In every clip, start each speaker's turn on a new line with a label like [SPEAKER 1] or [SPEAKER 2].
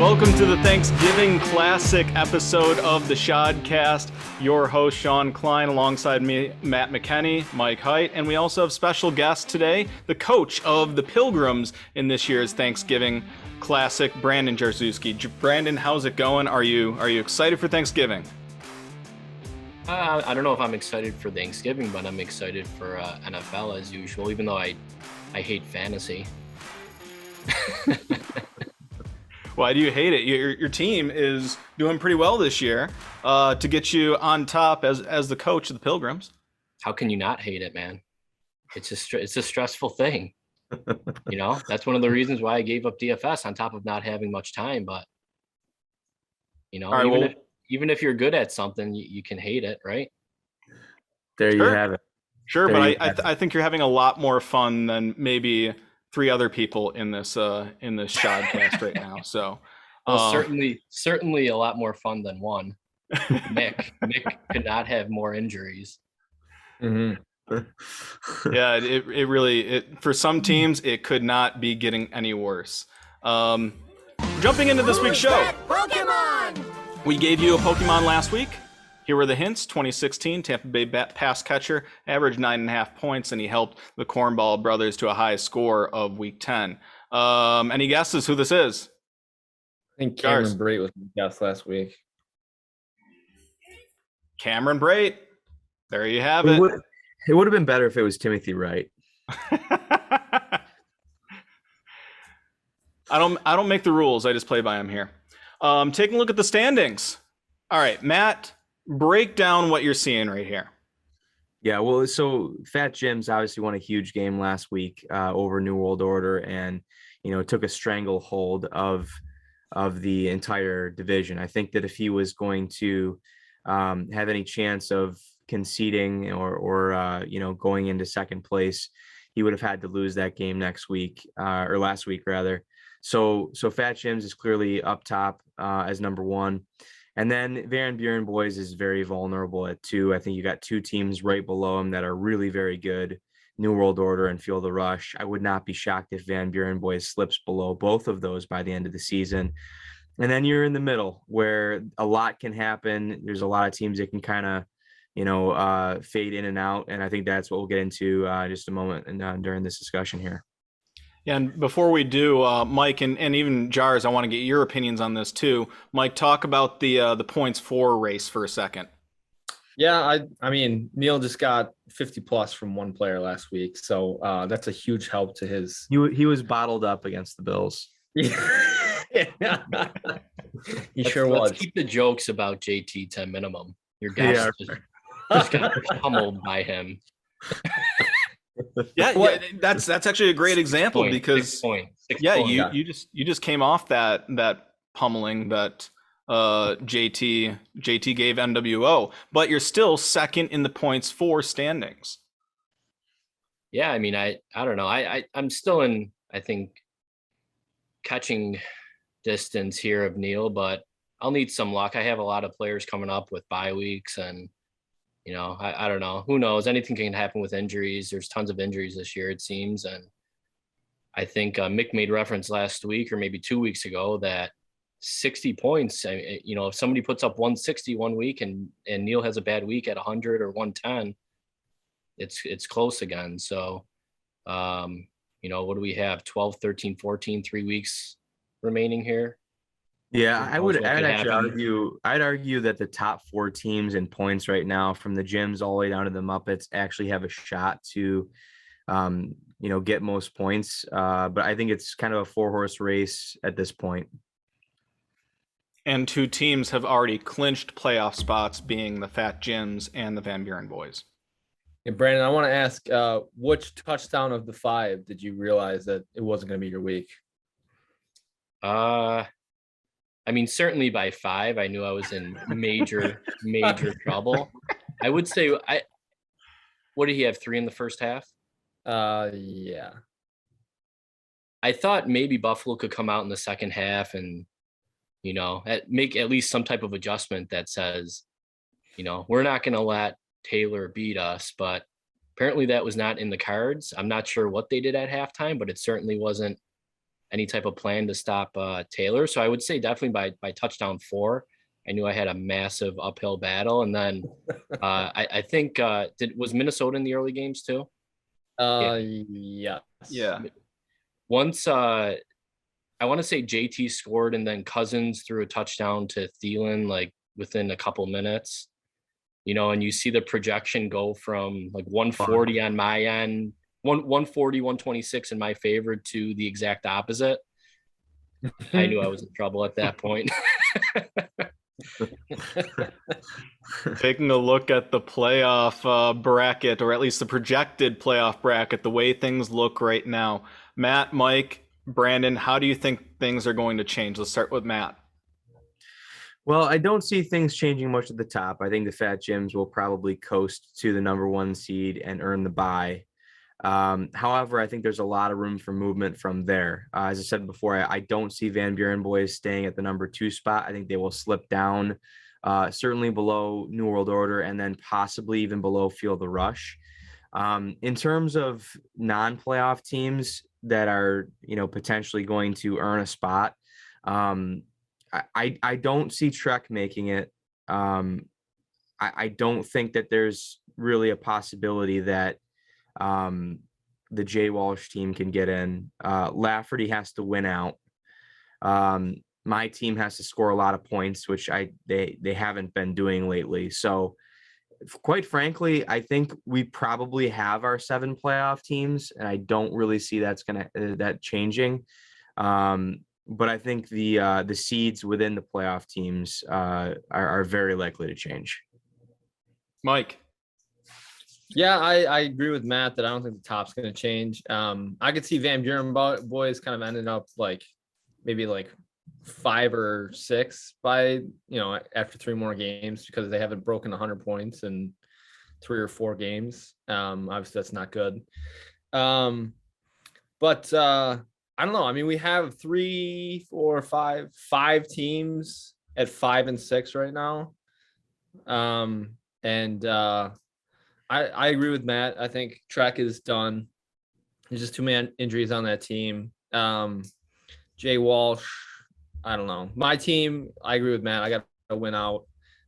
[SPEAKER 1] Welcome to the Thanksgiving Classic episode of the SHODcast. Your host, Sean Klein, alongside me, Matt McKenney, Mike Height, and we also have special guest today, the coach of the Pilgrims in this year's Thanksgiving Classic, Brandon Jarzewski. Brandon, how's it going? Are you excited for Thanksgiving?
[SPEAKER 2] I don't know if I'm excited for Thanksgiving, but I'm excited for NFL as usual, even though I hate fantasy.
[SPEAKER 1] Why do you hate it? Your team is doing pretty well this year to get you on top as the coach of the Pilgrims.
[SPEAKER 2] How can you not hate it, man? It's a stressful thing. You know, that's one of the reasons why I gave up DFS on top of not having much time. But, you know, right, even if you're good at something, you can hate it, right?
[SPEAKER 3] There you have it.
[SPEAKER 1] Sure, but I think you're having a lot more fun than maybe three other people in this SHODcast right now. So,
[SPEAKER 2] certainly a lot more fun than one. Mick could not have more injuries.
[SPEAKER 3] Mm-hmm.
[SPEAKER 1] Yeah, it really for some teams it could not be getting any worse. Jumping into this week's show,
[SPEAKER 4] Pokemon!
[SPEAKER 1] We gave you a Pokemon last week. Here were the hints. 2016 Tampa Bay pass catcher, averaged 9.5 points, and he helped the Cornball brothers to a high score of week 10. Any guesses who this is?
[SPEAKER 3] I think Cameron Brate was my guess last week.
[SPEAKER 1] Cameron Brate. There you have it.
[SPEAKER 3] It would have been better if it was Timothy Wright.
[SPEAKER 1] I don't make the rules. I just play by them here. Taking a look at the standings. All right, Matt, break down what you're seeing right here.
[SPEAKER 3] Yeah, well, so Fat Jim's obviously won a huge game last week over New World Order, and took a stranglehold of the entire division. I think that if he was going to have any chance of conceding or going into second place, he would have had to lose that game next week or last week rather. So Fat Jim's is clearly up top as number one. And then Van Buren Boys is very vulnerable at 2. I think you got 2 teams right below him that are really very good, New World Order and Feel the Rush. I would not be shocked if Van Buren Boys slips below both of those by the end of the season. And then you're in the middle where a lot can happen. There's a lot of teams that can kind of, fade in and out. And I think that's what we'll get into just a moment and during this discussion here.
[SPEAKER 1] Yeah, and before we do, Mike and even Jars, I want to get your opinions on this too. Mike, talk about the points for race for a second.
[SPEAKER 5] Yeah, I mean, Neil just got 50 plus from one player last week, so that's a huge help to his.
[SPEAKER 3] He was bottled up against the Bills.
[SPEAKER 5] Yeah. He sure was.
[SPEAKER 2] Let's keep the jokes about JT to a minimum. Your guys just got pummeled by him.
[SPEAKER 1] Yeah, that's actually a great example because
[SPEAKER 2] 6 points.
[SPEAKER 1] You just came off that pummeling that JT gave NWO, but you're still second in the points for standings.
[SPEAKER 2] Yeah, I mean, I don't know. I'm still in, I think, catching distance here of Neil, but I'll need some luck. I have a lot of players coming up with bye weeks, and I don't know. Who knows? Anything can happen with injuries. There's tons of injuries this year, it seems. And I think Mick made reference last week or maybe 2 weeks ago that 60 points, if somebody puts up 160 one week and Neil has a bad week at 100 or 110, it's close again. So, what do we have? 12, 13, 14, 3 weeks remaining here.
[SPEAKER 3] Yeah, I'd argue that the top 4 teams in points right now, from the Gyms all the way down to the Muppets, actually have a shot to, get most points. But I think it's kind of a 4-horse race at this point.
[SPEAKER 1] And 2 teams have already clinched playoff spots, being the Fat Gyms and the Van Buren Boys.
[SPEAKER 5] Hey, Brandon, I want to ask, which touchdown of the 5 did you realize that it wasn't going to be your week?
[SPEAKER 2] I mean, certainly by 5, I knew I was in major trouble. I would say, what did he have, 3 in the first half?
[SPEAKER 5] Yeah.
[SPEAKER 2] I thought maybe Buffalo could come out in the second half and, make at least some type of adjustment that says, we're not going to let Taylor beat us, but apparently that was not in the cards. I'm not sure what they did at halftime, but it certainly wasn't any type of plan to stop Taylor. So I would say definitely by touchdown 4, I knew I had a massive uphill battle. And then I think was Minnesota in the early games too?
[SPEAKER 5] Yeah.
[SPEAKER 1] Yeah.
[SPEAKER 2] Once I want to say JT scored and then Cousins threw a touchdown to Thielen like within a couple minutes, and you see the projection go from like 140 on my end, 140, 126 in my favor to the exact opposite. I knew I was in trouble at that point.
[SPEAKER 1] Taking a look at the playoff bracket, or at least the projected playoff bracket, the way things look right now. Matt, Mike, Brandon, how do you think things are going to change? Let's start with Matt.
[SPEAKER 3] Well, I don't see things changing much at the top. I think the Fat Jims will probably coast to the number 1 seed and earn the bye. However, I think there's a lot of room for movement from there. As I said before, I don't see Van Buren boys staying at the number 2 spot. I think they will slip down, certainly below New World Order, and then possibly even below Feel the Rush. In terms of non-playoff teams that are, potentially going to earn a spot, I don't see Trek making it. I don't think that there's really a possibility that the Jay Walsh team can get in. Lafferty has to win out. My team has to score a lot of points, which they haven't been doing lately. So quite frankly, I think we probably have our 7 playoff teams, and I don't really see that changing. But I think the seeds within the playoff teams are very likely to change.
[SPEAKER 1] Mike.
[SPEAKER 5] Yeah, I agree with Matt that I don't think the top's going to change. I could see Van Buren boys kind of ending up maybe 5 or 6 by, after 3 more games, because they haven't broken 100 points in 3 or 4 games. Obviously that's not good. But I don't know. I mean, we have 3, 4, 5 teams at 5 and 6 right now. I agree with Matt. I think Trek is done. There's just too many injuries on that team. Jay Walsh, I don't know. My team, I agree with Matt. I got to win out.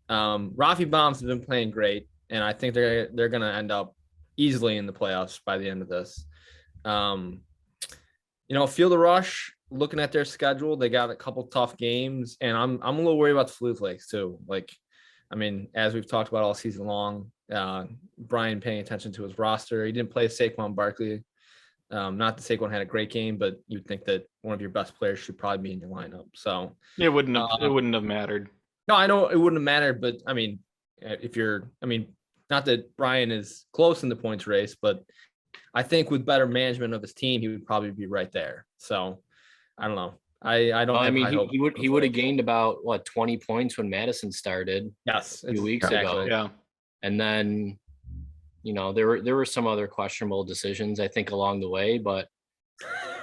[SPEAKER 5] Rafi Bombs have been playing great, and I think they're going to end up easily in the playoffs by the end of this. Feel the Rush, looking at their schedule, they got a couple tough games, and I'm a little worried about the Flu Flakes too. As we've talked about all season long, Brian paying attention to his roster. He didn't play Saquon Barkley. Not that Saquon had a great game, but you'd think that one of your best players should probably be in your lineup. So
[SPEAKER 1] it wouldn't have mattered.
[SPEAKER 5] No, I know it wouldn't have mattered, but not that Brian is close in the points race, but I think with better management of his team, he would probably be right there. So I don't know. I don't.
[SPEAKER 2] He would have gained about 20 points when Madison started.
[SPEAKER 5] Yes,
[SPEAKER 2] a few weeks ago.
[SPEAKER 1] Yeah, and
[SPEAKER 2] then there were some other questionable decisions I think along the way, but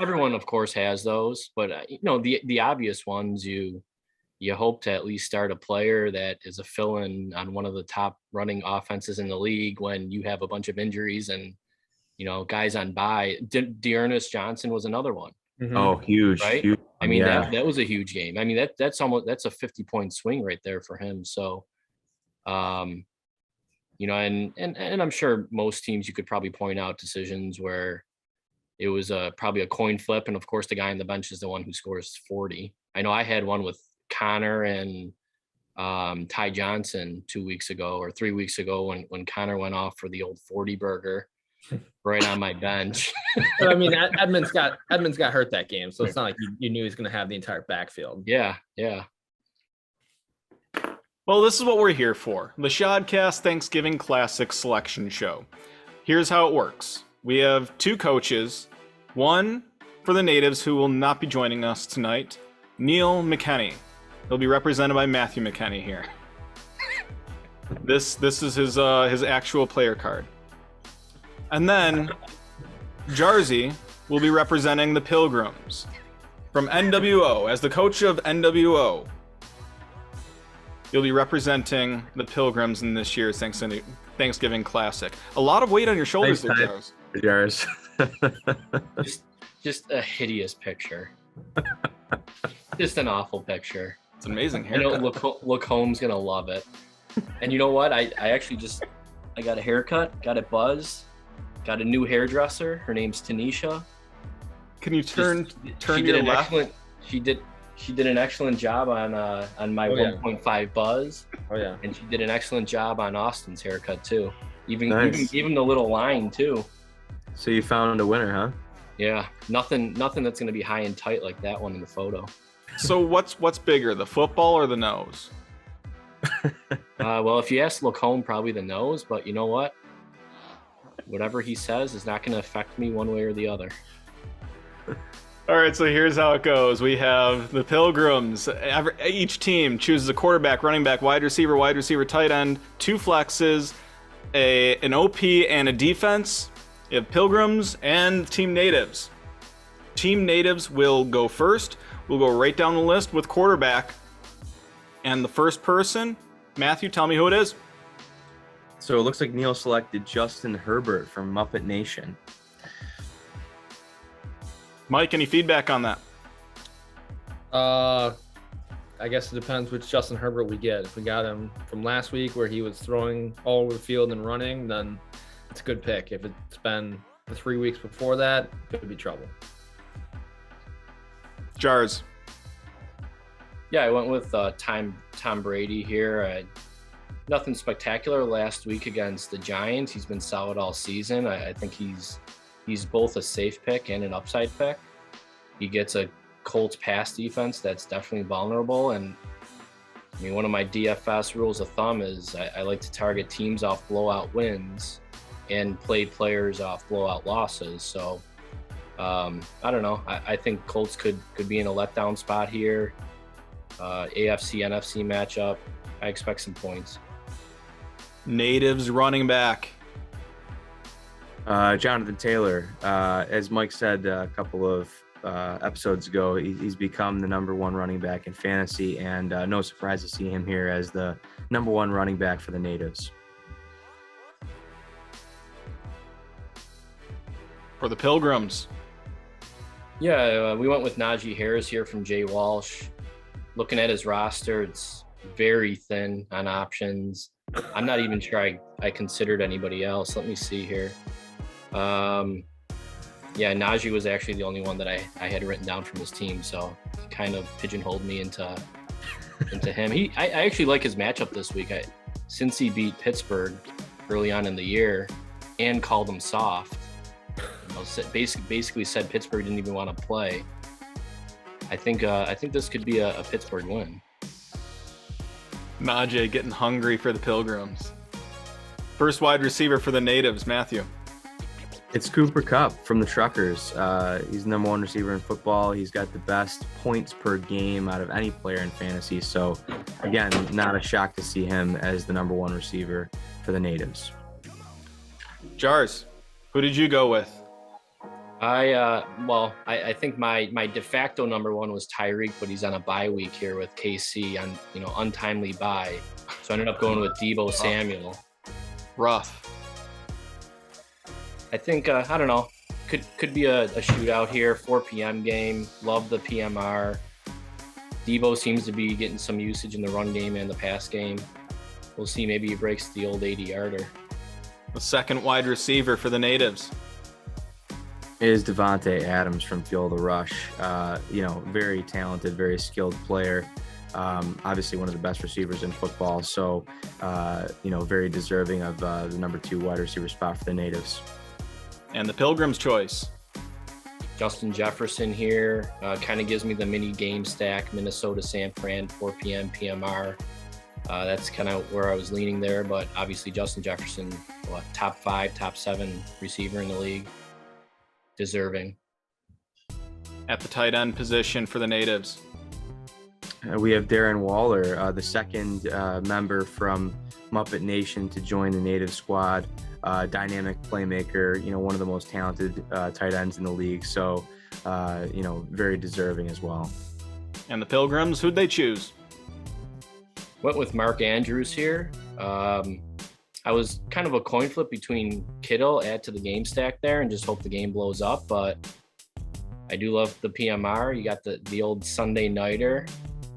[SPEAKER 2] everyone of course has those. But the obvious ones, you hope to at least start a player that is a fill-in on one of the top running offenses in the league when you have a bunch of injuries and guys on bye. Dearness Johnson was another one.
[SPEAKER 3] Mm-hmm. Oh, huge,
[SPEAKER 2] right?
[SPEAKER 3] Huge.
[SPEAKER 2] I mean, that was a huge game. I mean, that's a 50-point swing right there for him. So, and I'm sure most teams you could probably point out decisions where it was probably a coin flip, and of course the guy on the bench is the one who scores 40. I know I had one with Connor and Ty Johnson 2 weeks ago or 3 weeks ago when Connor went off for the old 40 burger right on my bench.
[SPEAKER 5] But I mean, Edmonds got hurt that game, so it's not like you knew he was going to have the entire backfield.
[SPEAKER 2] Yeah.
[SPEAKER 1] Well, this is what we're here for. The SHODcast Thanksgiving Classic Selection Show. Here's how it works. We have 2 coaches, one for the natives who will not be joining us tonight, Neil McKenney. He'll be represented by Matthew McKenney here. This is his actual player card. And then Jarzy will be representing the Pilgrims from NWO. As the coach of NWO, you'll be representing the Pilgrims in this year's Thanksgiving Classic. A lot of weight on your shoulders there,
[SPEAKER 3] Jars.
[SPEAKER 2] Just a hideous picture. Just an awful picture.
[SPEAKER 1] It's an amazing
[SPEAKER 2] I know
[SPEAKER 1] haircut.
[SPEAKER 2] look home's gonna love it. And you know what? I actually I got a haircut, got it buzzed, got a new hairdresser. Her name's Tanisha.
[SPEAKER 1] Can you turn
[SPEAKER 2] She
[SPEAKER 1] your
[SPEAKER 2] did an
[SPEAKER 1] left?
[SPEAKER 2] excellent. She did an excellent job on my
[SPEAKER 5] Oh, yeah.
[SPEAKER 2] 1.5 buzz,
[SPEAKER 5] Oh yeah.
[SPEAKER 2] and she did an excellent job on Austin's haircut too. Even
[SPEAKER 3] Nice.
[SPEAKER 2] even the little line too.
[SPEAKER 3] So you found a winner, huh?
[SPEAKER 2] Yeah, nothing that's gonna be high and tight like that one in the photo.
[SPEAKER 1] So what's bigger, the football or the nose?
[SPEAKER 2] Well, if you ask Lacombe, probably the nose, but you know what? Whatever he says is not going to affect me one way or the other.
[SPEAKER 1] All right, so here's how it goes. We have the Pilgrims. Each team chooses a quarterback, running back, wide receiver, tight end, 2 flexes, an OP, and a defense. You have Pilgrims and Team Natives. Team Natives will go first. We'll go right down the list with quarterback. And the first person, Matthew, tell me who it is.
[SPEAKER 3] So it looks like Neil selected Justin Herbert from Muppet Nation.
[SPEAKER 1] Mike, any feedback on that?
[SPEAKER 5] I guess it depends which Justin Herbert we get. If we got him from last week where he was throwing all over the field and running, then it's a good pick. If it's been the 3 weeks before that, it could be trouble.
[SPEAKER 1] Jars.
[SPEAKER 2] Yeah, I went with Tom Brady here. Nothing spectacular last week against the Giants. He's been solid all season. I think he's both a safe pick and an upside pick. He gets a Colts pass defense that's definitely vulnerable. And I mean, one of my DFS rules of thumb is I like to target teams off blowout wins and play players off blowout losses. So I don't know. I think Colts could be in a letdown spot here. AFC, NFC matchup. I expect some points.
[SPEAKER 1] Natives running back.
[SPEAKER 3] Jonathan Taylor, as Mike said a couple of episodes ago, he's become the #1 running back in fantasy, and no surprise to see him here as the #1 running back for the Natives.
[SPEAKER 1] For the Pilgrims.
[SPEAKER 2] Yeah, we went with Najee Harris here from Jay Walsh. Looking at his roster, it's very thin on options. I'm not even sure I considered anybody else. Let me see here. Yeah, Najee was actually the only one that I had written down from his team, so he kind of pigeonholed me into him. I actually like his matchup this week. Since he beat Pittsburgh early on in the year and called them soft, basically said Pittsburgh didn't even want to play. I think this could be a Pittsburgh win.
[SPEAKER 1] Najee getting hungry for the Pilgrims. First wide receiver for the Natives, Matthew.
[SPEAKER 3] It's Cooper Kupp from the Truckers. He's the #1 receiver in football. He's got the best points per game out of any player in fantasy. So, again, not a shock to see him as the #1 receiver for the Natives.
[SPEAKER 1] Jars, who did you go with?
[SPEAKER 2] I think my de facto #1 was Tyreek, but he's on a bye week here with KC on untimely bye. So I ended up going with Deebo Samuel.
[SPEAKER 1] Rough.
[SPEAKER 2] I think I don't know. Could be a shootout here. 4 p.m. game. Love the PMR. Deebo seems to be getting some usage in the run game and the pass game. We'll see. Maybe he breaks the old 80-yarder.
[SPEAKER 1] The second wide receiver for the Natives
[SPEAKER 3] is Devontae Adams from Fuel the Rush. Very talented, very skilled player. Obviously one of the best receivers in football. So, very deserving of the #2 wide receiver spot for the Natives.
[SPEAKER 1] And the Pilgrims' choice.
[SPEAKER 2] Justin Jefferson here. Kind of gives me the mini game stack. Minnesota, San Fran, 4 p.m. PMR. That's kind of where I was leaning there. But obviously Justin Jefferson, top 5, top 7 receiver in the league. Deserving.
[SPEAKER 1] At the tight end position for the Natives.
[SPEAKER 3] We have Darren Waller, the second member from Muppet Nation to join the Native squad. Dynamic playmaker, one of the most talented tight ends in the league. So, very deserving as well.
[SPEAKER 1] And the Pilgrims, who'd they choose?
[SPEAKER 2] Went with Mark Andrews here. I was kind of a coin flip between Kittle, add to the game stack there, and just hope the game blows up. But I do love the PMR. You got the old Sunday nighter,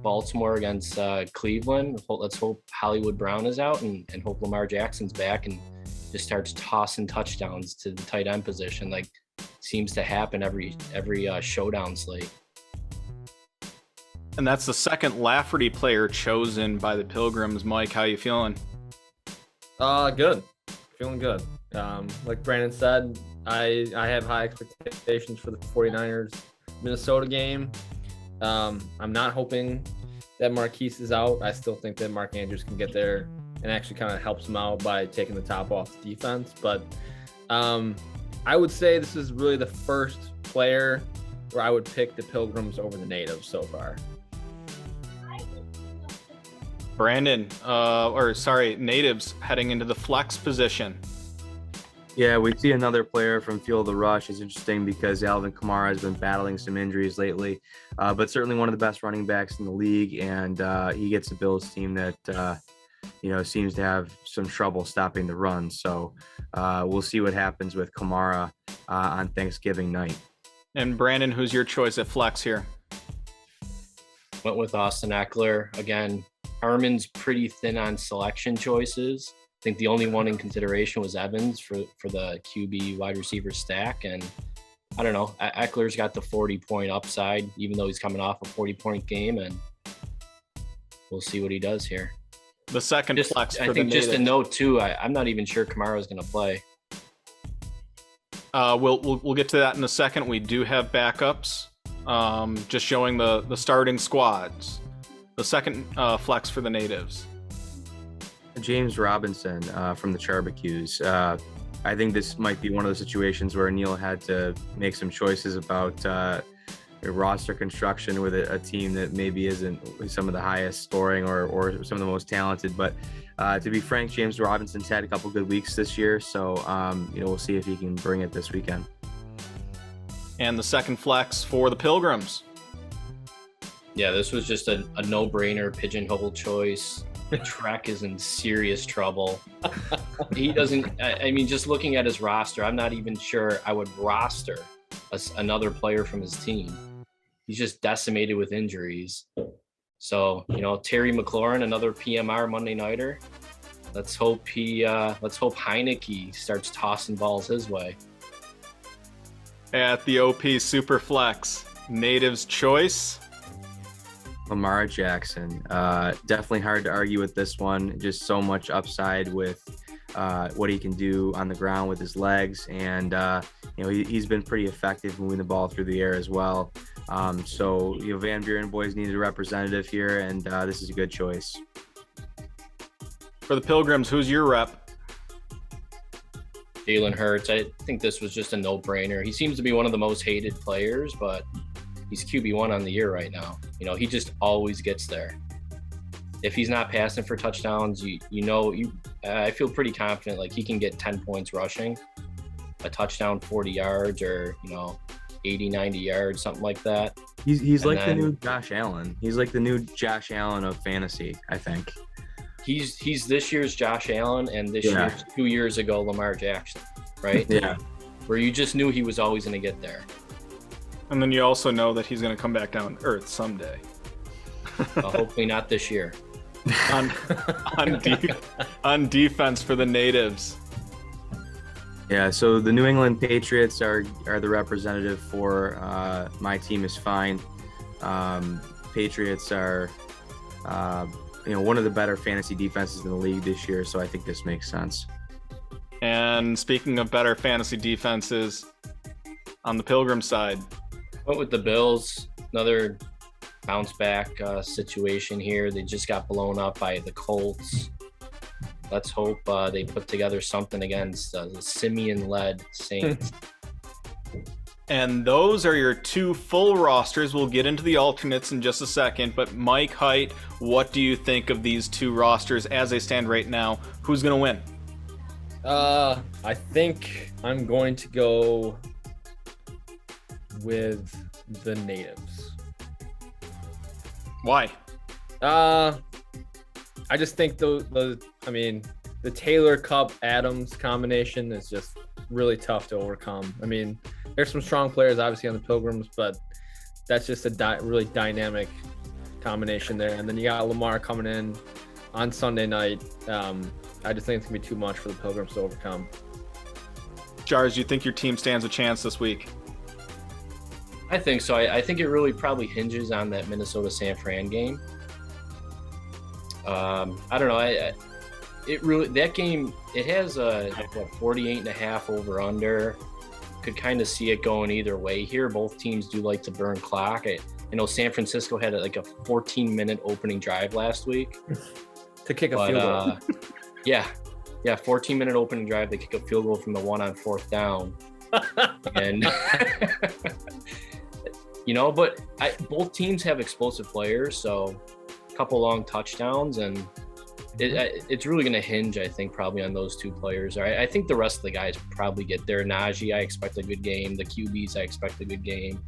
[SPEAKER 2] Baltimore against Cleveland. Let's hope Hollywood Brown is out and hope Lamar Jackson's back and just starts tossing touchdowns to the tight end position, like seems to happen every showdown slate.
[SPEAKER 1] And that's the second Lafferty player chosen by the Pilgrims. Mike, how you feeling?
[SPEAKER 5] Good. Feeling good. Like Brandon said, I have high expectations for the 49ers Minnesota game. I'm not hoping that Marquise is out. I still think that Mark Andrews can get there and actually kind of helps him out by taking the top off the defense. But I would say this is really the first player where I would pick the Pilgrims over the Natives so far.
[SPEAKER 1] Brandon, Natives heading into the flex position.
[SPEAKER 3] Yeah, we see another player from Fuel the Rush. It's interesting because Alvin Kamara has been battling some injuries lately, but certainly one of the best running backs in the league. And he gets a Bills team that, seems to have some trouble stopping the run. So we'll see what happens with Kamara on Thanksgiving night.
[SPEAKER 1] And Brandon, who's your choice at flex here?
[SPEAKER 2] Went with Austin Eckler. Again, Herman's pretty thin on selection choices. I think the only one in consideration was Evans for the QB wide receiver stack. And I don't know, Eckler's got the 40-point upside, even though he's coming off a 40-point game, and we'll see what he does here.
[SPEAKER 1] The second flex for the Natives.
[SPEAKER 2] Just a note too, I'm not even sure Kamara's going to play.
[SPEAKER 1] We'll get to that in a second. We do have backups, just showing the starting squads. The second flex for the Natives.
[SPEAKER 3] James Robinson from the Charbacues. I think this might be one of the situations where Neil had to make some choices about roster construction with a team that maybe isn't some of the highest scoring or some of the most talented. But to be frank, James Robinson's had a couple good weeks this year, so we'll see if he can bring it this weekend.
[SPEAKER 1] And the second flex for the Pilgrims.
[SPEAKER 2] Yeah, this was just a no-brainer pigeonhole choice. Trek is in serious trouble. He doesn't, just looking at his roster, I'm not even sure I would roster another player from his team. He's just decimated with injuries. So, Terry McLaurin, another PMR Monday nighter. Let's hope Heineke starts tossing balls his way.
[SPEAKER 1] At the OP Superflex, Natives choice.
[SPEAKER 3] Lamar Jackson. Definitely hard to argue with this one. Just so much upside with what he can do on the ground with his legs. And, he's been pretty effective moving the ball through the air as well. So Van Buren boys needed a representative here, and this is a good choice.
[SPEAKER 1] For the Pilgrims, who's your rep?
[SPEAKER 2] Jalen Hurts. I think this was just a no-brainer. He seems to be one of the most hated players, but he's QB1 on the year right now. He just always gets there. If he's not passing for touchdowns, I feel pretty confident like he can get 10 points rushing, a touchdown, 40 yards, or 80, 90 yards, something like that.
[SPEAKER 3] He's the new Josh Allen. He's like the new Josh Allen of fantasy, I think.
[SPEAKER 2] He's this year's Josh Allen and this year's 2 years ago Lamar Jackson, right?
[SPEAKER 3] Yeah.
[SPEAKER 2] Where you just knew he was always going to get there.
[SPEAKER 1] And then you also know that he's going to come back down to earth someday.
[SPEAKER 2] Hopefully not this year.
[SPEAKER 1] on defense for the Natives.
[SPEAKER 3] Yeah, so the New England Patriots are the representative for my team is fine. Patriots are one of the better fantasy defenses in the league this year, so I think this makes sense.
[SPEAKER 1] And speaking of better fantasy defenses, on the Pilgrim side,
[SPEAKER 2] went with the Bills. Another bounce back situation here. They just got blown up by the Colts. Let's hope they put together something against the Simeon-led Saints.
[SPEAKER 1] And those are your two full rosters. We'll get into the alternates in just a second. But Mike Height, what do you think of these two rosters as they stand right now? Who's going to win?
[SPEAKER 5] I think I'm going to go with the Natives.
[SPEAKER 1] Why?
[SPEAKER 5] I just think the Taylor Cup Adams combination is just really tough to overcome. I mean, there's some strong players obviously on the Pilgrims, but that's just a really dynamic combination there. And then you got Lamar coming in on Sunday night. I just think it's gonna be too much for the Pilgrims to overcome.
[SPEAKER 1] Jars, do you think your team stands a chance this week?
[SPEAKER 2] I think so. I think it really probably hinges on that Minnesota San Fran game. I don't know. It really, that game, it has a 48.5 over under. Could kind of see it going either way here. Both teams do like to burn clock. I know San Francisco had like a 14-minute opening drive last week
[SPEAKER 5] to kick a field goal.
[SPEAKER 2] Yeah, 14-minute opening drive. They kick a field goal from the 1 on 4th down, and but both teams have explosive players, so a couple long touchdowns, and it's really going to hinge, I think, probably on those two players. I think the rest of the guys probably get there. Najee, I expect a good game. The QBs, I expect a good game.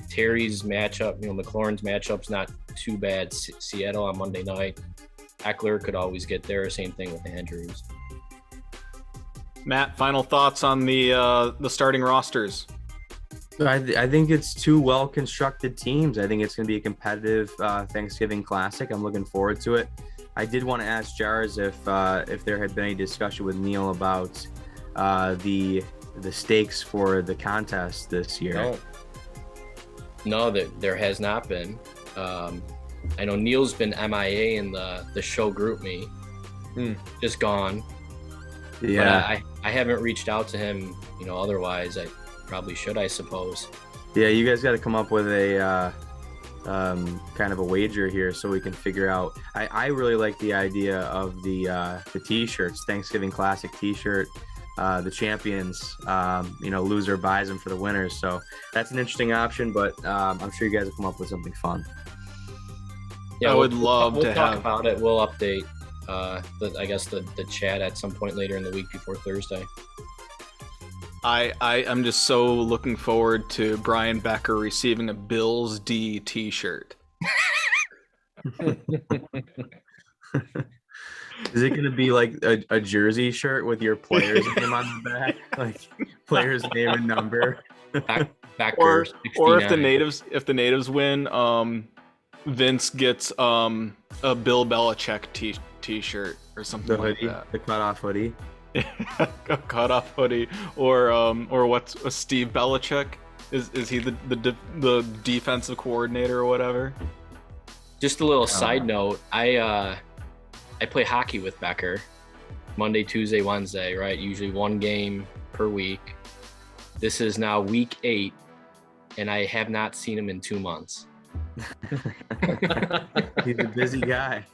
[SPEAKER 2] Terry's matchup, McLaurin's matchup's not too bad. Seattle on Monday night. Eckler could always get there. Same thing with Andrews.
[SPEAKER 1] Matt, final thoughts on the starting rosters?
[SPEAKER 3] I think it's two well-constructed teams. I think it's going to be a competitive Thanksgiving Classic. I'm looking forward to it. I did want to ask Jars if there had been any discussion with Neil about the stakes for the contest this year.
[SPEAKER 2] No, there has not been. I know Neil's been MIA in the show group me, just gone.
[SPEAKER 3] Yeah,
[SPEAKER 2] but I haven't reached out to him. Otherwise I probably should, I suppose.
[SPEAKER 3] Yeah, you guys got to come up with a kind of a wager here so we can figure out. I really like the idea of the t-shirts, Thanksgiving Classic t-shirt. The champions, loser buys them for the winners. So that's an interesting option, but I'm sure you guys will come up with something fun.
[SPEAKER 1] Yeah, I would love
[SPEAKER 2] we'll
[SPEAKER 1] to
[SPEAKER 2] talk
[SPEAKER 1] have
[SPEAKER 2] about it. We'll update the chat at some point later in the week before Thursday.
[SPEAKER 1] I'm just so looking forward to Brian Becker receiving a Bills D t-shirt.
[SPEAKER 3] Is it going to be like a jersey shirt with your player's name on the back? Like player's name and number?
[SPEAKER 2] Becker,
[SPEAKER 1] or if the natives win, Vince gets a Bill Belichick t-shirt or something like that.
[SPEAKER 3] The cutoff hoodie.
[SPEAKER 1] A cutoff hoodie, or what's a Steve Belichick? Is he the defensive coordinator or whatever?
[SPEAKER 2] Just a little side note, I play hockey with Becker Monday, Tuesday, Wednesday, right? Usually one game per week. This is now week 8, and I have not seen him in 2 months.
[SPEAKER 3] He's a busy guy.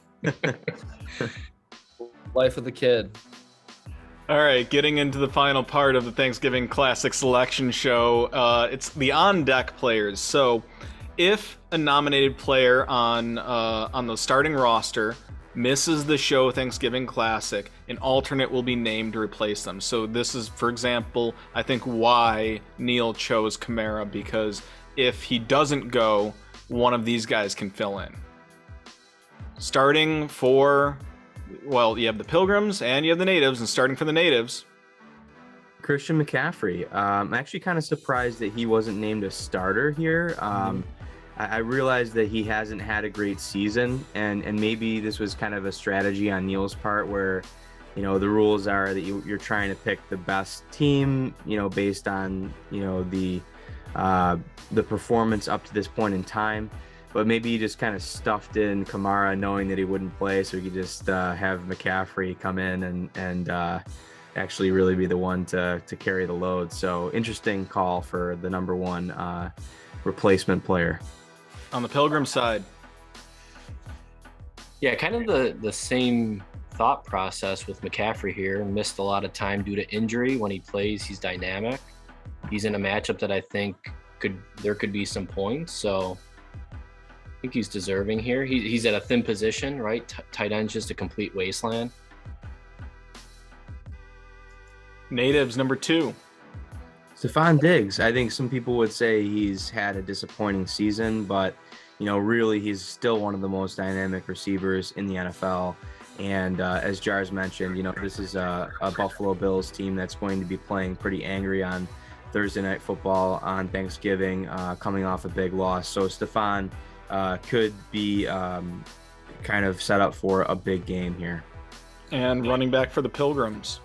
[SPEAKER 5] Life of the kid.
[SPEAKER 1] All right, getting into the final part of the Thanksgiving Classic selection show. It's the on-deck players. So if a nominated player on the starting roster misses the show Thanksgiving Classic, an alternate will be named to replace them. So this is, for example, I think why Neil chose Kamara, because if he doesn't go, one of these guys can fill in. Starting for, well, you have the Pilgrims and you have the Natives, and starting for the Natives,
[SPEAKER 3] Christian McCaffrey. I'm actually kind of surprised that he wasn't named a starter here. I realized that he hasn't had a great season, and maybe this was kind of a strategy on Neil's part where, the rules are that you're trying to pick the best team, based on, the performance up to this point in time. But maybe he just kind of stuffed in Kamara knowing that he wouldn't play, so he could just have McCaffrey come in and actually really be the one to carry the load. So interesting call for the number one replacement player.
[SPEAKER 1] On the Pilgrim side.
[SPEAKER 2] Yeah, kind of the same thought process with McCaffrey here. Missed a lot of time due to injury. When he plays, he's dynamic. He's in a matchup that I think there could be some points. So I think he's deserving here. He's at a thin position, right? Tight end's just a complete wasteland.
[SPEAKER 1] Natives, number 2.
[SPEAKER 3] Stephon Diggs. I think some people would say he's had a disappointing season, but really he's still one of the most dynamic receivers in the NFL. And as Jars mentioned, this is a Buffalo Bills team that's going to be playing pretty angry on Thursday Night Football on Thanksgiving, coming off a big loss. So Stefan could be kind of set up for a big game here.
[SPEAKER 1] And running back for the Pilgrims.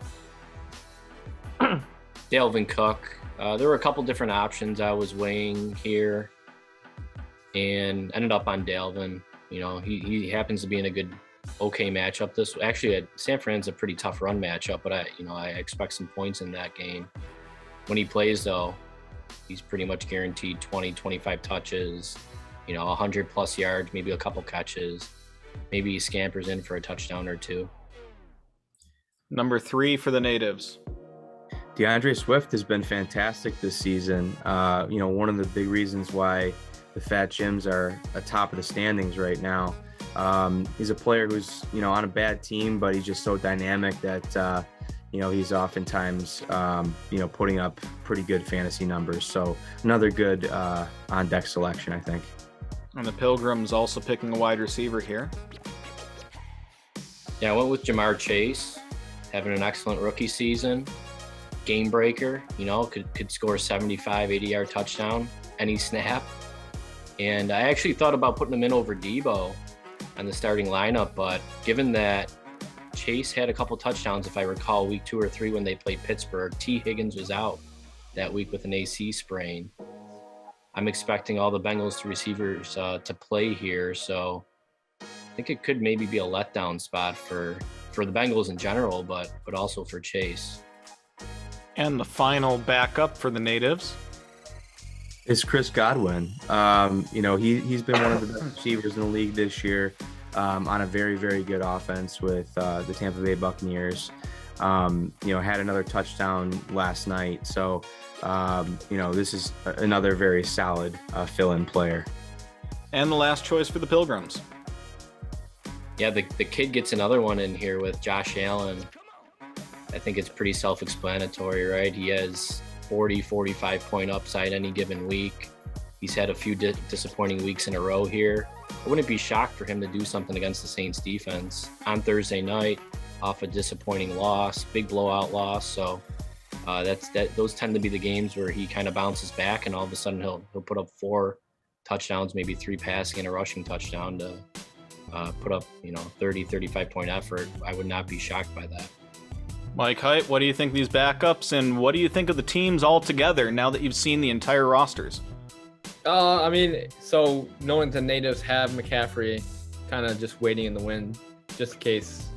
[SPEAKER 2] Dalvin Cook. There were a couple different options I was weighing here and ended up on Dalvin. He happens to be in a okay matchup. Actually, San Fran's a pretty tough run matchup, but I expect some points in that game. When he plays, though, he's pretty much guaranteed 20, 25 touches, 100 plus yards, maybe a couple catches. Maybe he scampers in for a touchdown or two.
[SPEAKER 1] Number 3 for the Natives.
[SPEAKER 3] DeAndre Swift has been fantastic this season. One of the big reasons why the Fat Jims are atop of the standings right now. He's a player who's, on a bad team, but he's just so dynamic that, he's oftentimes, putting up pretty good fantasy numbers. So another good on-deck selection, I think.
[SPEAKER 1] And the Pilgrims also picking a wide receiver here.
[SPEAKER 2] Yeah, I went with Jamar Chase, having an excellent rookie season. Game breaker, could score 75, 80-yard touchdown any snap. And I actually thought about putting him in over Debo on the starting lineup, but given that Chase had a couple touchdowns, if I recall, week 2 or 3 when they played Pittsburgh, T. Higgins was out that week with an AC sprain. I'm expecting all the Bengals receivers to play here, so I think it could maybe be a letdown spot for the Bengals in general, but also for Chase.
[SPEAKER 1] And the final backup for the Natives.
[SPEAKER 3] It's Chris Godwin. He's been one of the best receivers in the league this year, on a very, very good offense with the Tampa Bay Buccaneers. Had another touchdown last night. So, this is another very solid fill-in player.
[SPEAKER 1] And the last choice for the Pilgrims.
[SPEAKER 2] Yeah, the kid gets another one in here with Josh Allen. I think it's pretty self-explanatory, right? He has 40, 45 point upside any given week. He's had a few disappointing weeks in a row here. I wouldn't be shocked for him to do something against the Saints defense on Thursday night off a disappointing loss, big blowout loss. So those tend to be the games where he kind of bounces back and all of a sudden he'll put up 4 touchdowns, maybe 3 passing and a rushing touchdown to put up, 30, 35 point effort. I would not be shocked by that.
[SPEAKER 1] Mike Height, what do you think of these backups, and what do you think of the teams altogether now that you've seen the entire rosters?
[SPEAKER 5] So knowing the Natives have McCaffrey kind of just waiting in the wind, just in case,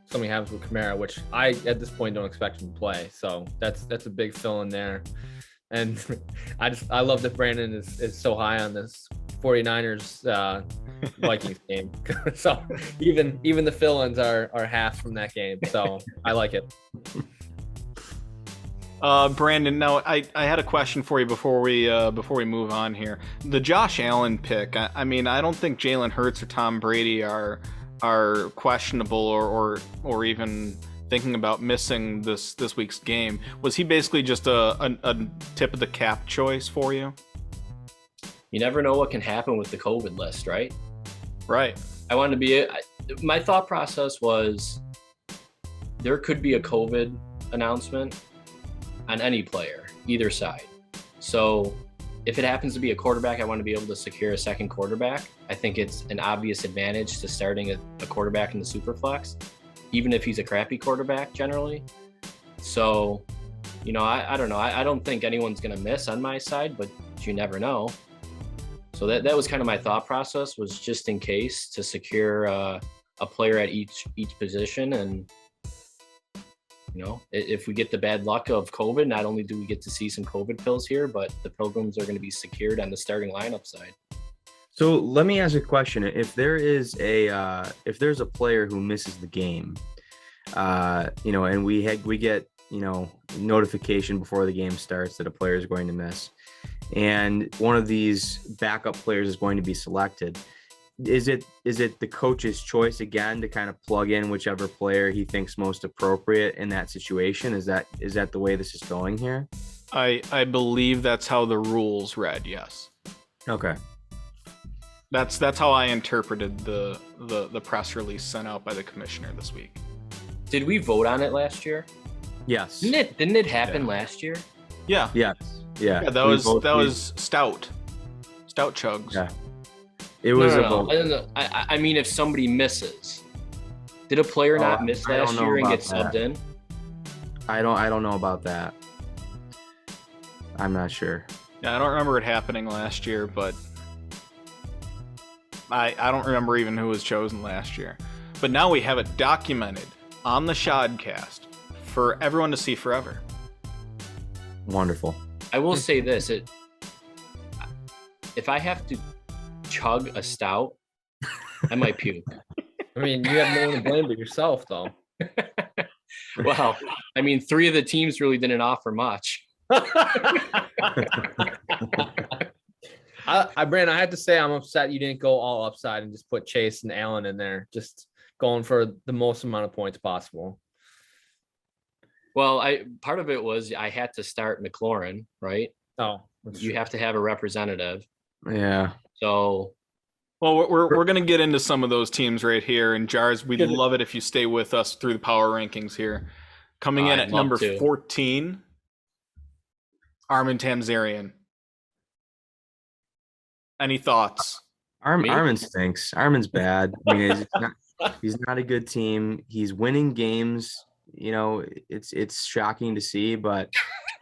[SPEAKER 5] something happens with Kamara, which I, at this point, don't expect him to play. So that's a big fill in there. And I love that Brandon is so high on this 49ers Vikings game. So even the fill-ins are half from that game. So I like it.
[SPEAKER 1] Brandon, now I had a question for you before we move on here. The Josh Allen pick. I don't think Jalen Hurts or Tom Brady are questionable or even thinking about missing this week's game. Was he basically just a tip of the cap choice for you?
[SPEAKER 2] You never know what can happen with the COVID list, right?
[SPEAKER 1] Right.
[SPEAKER 2] I wanted to be my thought process was there could be a COVID announcement on any player, either side. So if it happens to be a quarterback, I want to be able to secure a second quarterback. I think it's an obvious advantage to starting a quarterback in the Superflex, even if he's a crappy quarterback generally. So, I don't know. I don't think anyone's going to miss on my side, but you never know. So that was kind of my thought process, was just in case to secure a player at each position. And, if we get the bad luck of COVID, not only do we get to see some COVID pills here, but the Pilgrims are going to be secured on the starting lineup side.
[SPEAKER 3] So let me ask a question. If there's a player who misses the game, and we get, notification before the game starts that a player is going to miss, and one of these backup players is going to be selected, is it the coach's choice again to kind of plug in whichever player he thinks most appropriate in that situation? Is that the way this is going here?
[SPEAKER 1] I believe that's how the rules read, yes.
[SPEAKER 3] Okay.
[SPEAKER 1] That's how I interpreted the press release sent out by the commissioner this week.
[SPEAKER 2] Did we vote on it last year?
[SPEAKER 3] Yes.
[SPEAKER 2] Didn't it happen last year?
[SPEAKER 1] Yeah.
[SPEAKER 3] Yes. Yeah.
[SPEAKER 1] Yeah, that was stout chugs.
[SPEAKER 3] Yeah. It was a vote.
[SPEAKER 2] I mean, if somebody misses, did a player not miss last year and get subbed in?
[SPEAKER 3] I don't know about that. I'm not sure.
[SPEAKER 1] Yeah, I don't remember it happening last year, but I don't remember even who was chosen last year. But now we have it documented on the SHODcast for everyone to see forever.
[SPEAKER 3] Wonderful.
[SPEAKER 2] I will say this: if I have to chug a stout, I might puke.
[SPEAKER 5] I mean, you have no one to blame but yourself, though.
[SPEAKER 2] Well, I mean, 3 of the teams really didn't offer much.
[SPEAKER 5] Brandon, I have to say I'm upset you didn't go all upside and just put Chase and Allen in there, just going for the most amount of points possible.
[SPEAKER 2] Well, part of it was I had to start McLaurin, right?
[SPEAKER 5] Oh,
[SPEAKER 2] you have to have a representative.
[SPEAKER 3] Yeah.
[SPEAKER 2] So,
[SPEAKER 1] well, we're gonna get into some of those teams right here, and Jars, we'd love it if you stay with us through the power rankings here. Coming in at number 14, Armin Tamzarian. Any thoughts?
[SPEAKER 3] Armin stinks. Armin's bad. I mean, he's not a good team. He's winning games. You know, it's shocking to see, but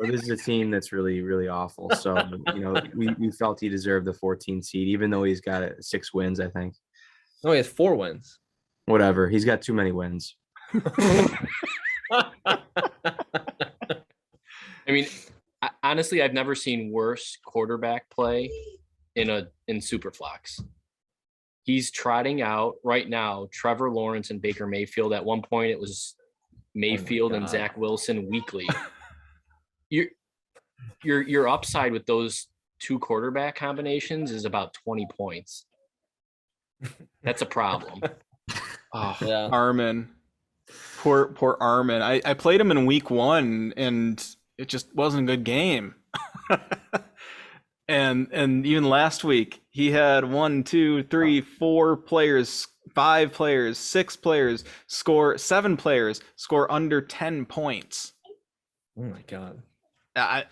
[SPEAKER 3] this is a team that's really, really awful. So, you know, we felt he deserved the 14 seed, even though he's got 6 wins, I think.
[SPEAKER 5] No, he has 4 wins.
[SPEAKER 3] Whatever. He's got too many wins.
[SPEAKER 2] I mean, honestly, I've never seen worse quarterback play in Superflex. He's trotting out right now Trevor Lawrence and Baker Mayfield. At one point, it was Mayfield and Zach Wilson weekly. Your upside with those 2 quarterback combinations is about 20 points. That's a problem.
[SPEAKER 1] Oh, yeah. Armin. Poor Armin. I played him in week 1 and it just wasn't a good game. and even last week he had 1, 2, 3, 4 players, 5 players, 6 players score, 7 players score under 10 points.
[SPEAKER 5] Oh my God.
[SPEAKER 1] I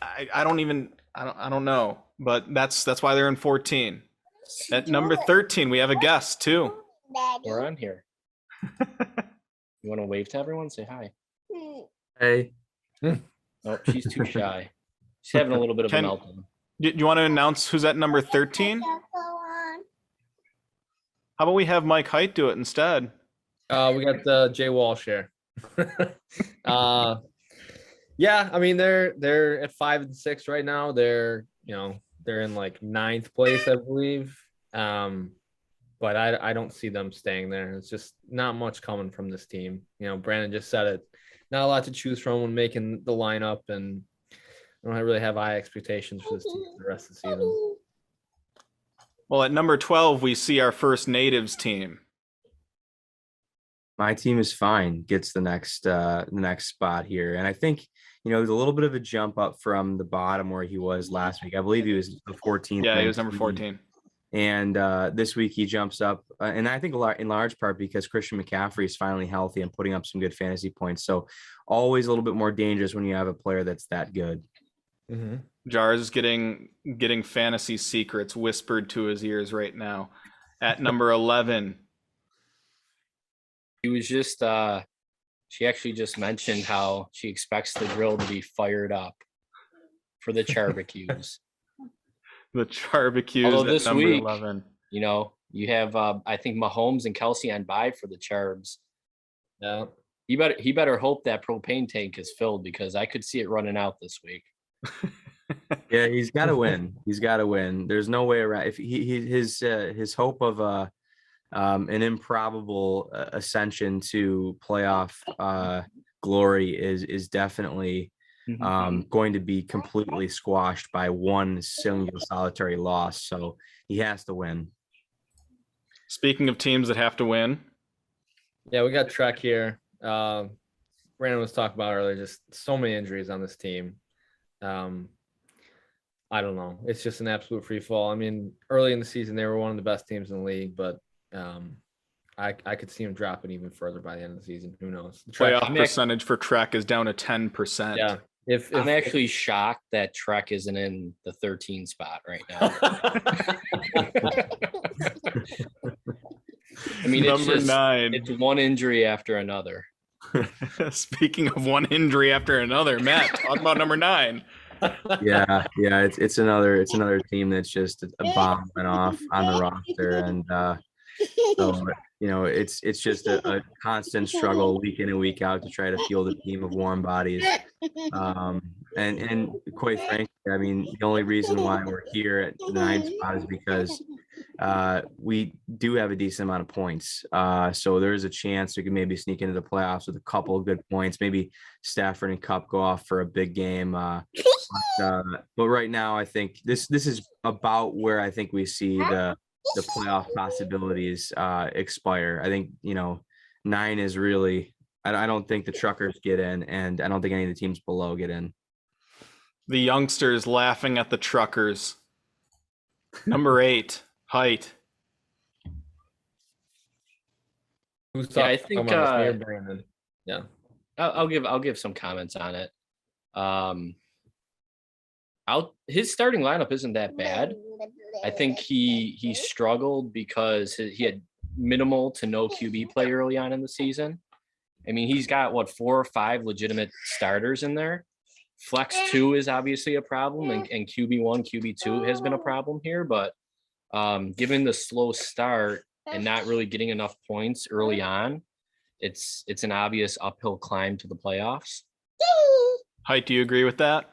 [SPEAKER 1] don't know, but that's why they're in 14. At number 13, we have a guest too.
[SPEAKER 2] We're on here. You want to wave to everyone? Say hi.
[SPEAKER 3] Hey.
[SPEAKER 2] Oh, she's too shy. She's having a little bit of a meltdown.
[SPEAKER 1] Do you want to announce who's at number 13? How about we have Mike Height do it instead?
[SPEAKER 5] We got Jay Walsh here. Yeah, I mean they're at 5 and 6 right now. They're in like 9th place, I believe. But I don't see them staying there. It's just not much coming from this team. You know, Brandon just said it. Not a lot to choose from when making the lineup, and I don't really have high expectations for this team for the rest of the season.
[SPEAKER 1] Well, at number 12, we see our first Natives team.
[SPEAKER 3] My team is fine. Gets the next spot here, and I think there's a little bit of a jump up from the bottom where he was last week. I believe he was the 14th.
[SPEAKER 1] Yeah, he was number 14.
[SPEAKER 3] And this week he jumps up, and I think in large part because Christian McCaffrey is finally healthy and putting up some good fantasy points. So always a little bit more dangerous when you have a player that's that good.
[SPEAKER 5] Mm-hmm.
[SPEAKER 1] Jars getting fantasy secrets whispered to his ears right now. At number 11,
[SPEAKER 2] he was just she actually just mentioned how she expects the grill to be fired up for the barbecues.
[SPEAKER 1] The barbecues at number 11.
[SPEAKER 2] You have I think Mahomes and Kelsey on bye for the Charbs.
[SPEAKER 5] Yeah.
[SPEAKER 2] He better hope that propane tank is filled, because I could see it running out this week.
[SPEAKER 3] Yeah, he's got to win. He's got to win. There's no way around. If his hope of an improbable ascension to playoff glory is definitely going to be completely squashed by one single solitary loss. So he has to win.
[SPEAKER 1] Speaking of teams that have to win.
[SPEAKER 5] Yeah, we got Trek here. Brandon was talking about earlier, just so many injuries on this team. I don't know. It's just an absolute free fall. I mean, early in the season, they were one of the best teams in the league, but I could see them dropping even further by the end of the season. Who knows?
[SPEAKER 1] Playoff percentage for Trek is down to 10%.
[SPEAKER 5] Yeah. If
[SPEAKER 2] I'm actually shocked that Trek isn't in the 13 spot right now. I mean, it's
[SPEAKER 1] Number
[SPEAKER 2] just
[SPEAKER 1] 9.
[SPEAKER 2] it's one injury after another.
[SPEAKER 1] Speaking of one injury after another, Matt, talk about number 9.
[SPEAKER 3] Yeah, it's another team that's just a bomb went off on the roster, and so it's just a constant struggle week in and week out to try to field a team of warm bodies. And quite frankly, I mean, the only reason why we're here at the 9th spot is because we do have a decent amount of points. So there is a chance we can maybe sneak into the playoffs with a couple of good points. Maybe Stafford and Cup go off for a big game. But right now, I think this is about where I think we see the playoff possibilities expire. I think 9 is really. I don't think the Truckers get in, and I don't think any of the teams below get in.
[SPEAKER 1] The youngsters laughing at the Truckers. Number 8, Height.
[SPEAKER 2] I think
[SPEAKER 5] yeah.
[SPEAKER 2] I'll give some comments on it. His starting lineup isn't that bad. I think he struggled because he had minimal to no QB play early on in the season. I mean, he's got 4 or 5 legitimate starters in there. Flex 2 is obviously a problem, and QB1, QB2 has been a problem here. But given the slow start and not really getting enough points early on, it's an obvious uphill climb to the playoffs.
[SPEAKER 1] Height, do you agree with that?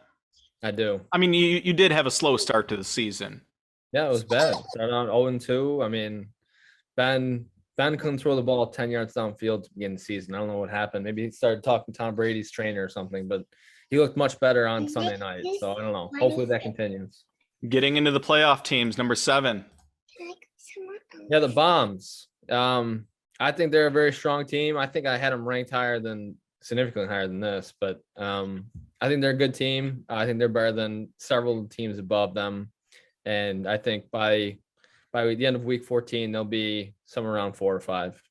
[SPEAKER 5] I do.
[SPEAKER 1] I mean, you did have a slow start to the season.
[SPEAKER 5] Yeah, it was bad. Started on 0-2. I mean, Ben couldn't throw the ball 10 yards downfield to begin the season. I don't know what happened. Maybe he started talking to Tom Brady's trainer or something, but he looked much better on Sunday night. So I don't know. Hopefully that continues.
[SPEAKER 1] Getting into the playoff teams, number 7.
[SPEAKER 5] Yeah, the Bombs. I think they're a very strong team. I think I had them ranked significantly higher than this, but I think they're a good team. I think they're better than several teams above them. And I think by the end of week 14, they'll be somewhere around 4 or 5.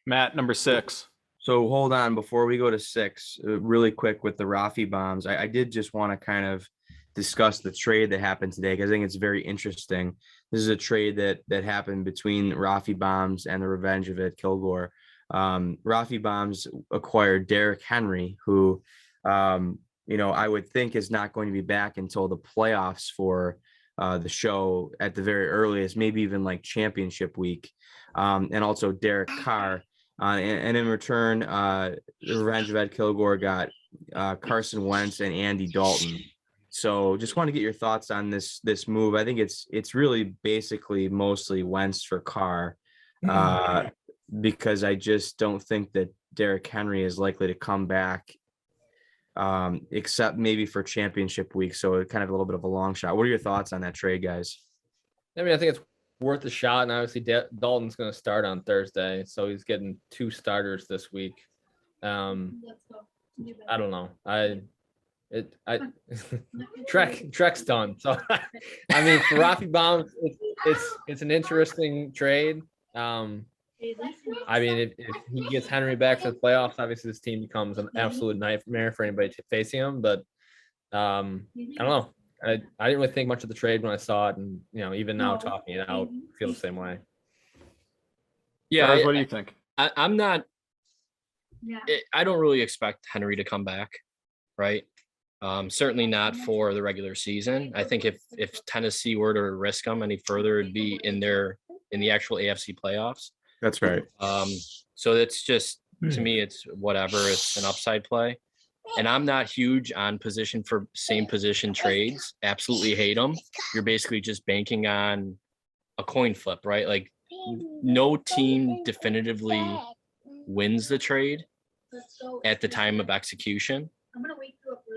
[SPEAKER 1] Matt, number 6.
[SPEAKER 3] So hold on, before we go to 6, really quick with the Rafi Bombs, I did just want to kind of discuss the trade that happened today, because I think it's very interesting. This is a trade that happened between Rafi Bombs and the Revenge of Ed Kilgore. Rafi Bombs acquired Derrick Henry, who, I would think is not going to be back until the playoffs for the show at the very earliest, maybe even like championship week, and also Derek Carr. And in return, the Revenge of Ed Kilgore got Carson Wentz and Andy Dalton. So just want to get your thoughts on this move. I think it's really basically mostly Wentz for Carr, because I just don't think that Derrick Henry is likely to come back, except maybe for championship week. So kind of a little bit of a long shot. What are your thoughts on that trade, guys?
[SPEAKER 5] I mean, I think it's worth a shot. And obviously Dalton's going to start on Thursday. So he's getting 2 starters this week. I don't know. Trek's done. So I mean, for Rafi Bombs, it's an interesting trade. I mean, if he gets Henry back to the playoffs, obviously this team becomes an absolute nightmare for anybody facing him. But I don't know. I didn't really think much of the trade when I saw it, and even now talking it out, I feel the same way.
[SPEAKER 2] Yeah,
[SPEAKER 1] Guys, what do you think?
[SPEAKER 2] I'm not. I don't really expect Henry to come back, right? Certainly not for the regular season. I think if Tennessee were to risk him any further, it'd be in the actual AFC playoffs.
[SPEAKER 3] That's right.
[SPEAKER 2] So it's just, to me, it's whatever. It's an upside play. And I'm not huge on position for same position trades. Absolutely hate them. You're basically just banking on a coin flip, right? Like no team definitively wins the trade at the time of execution,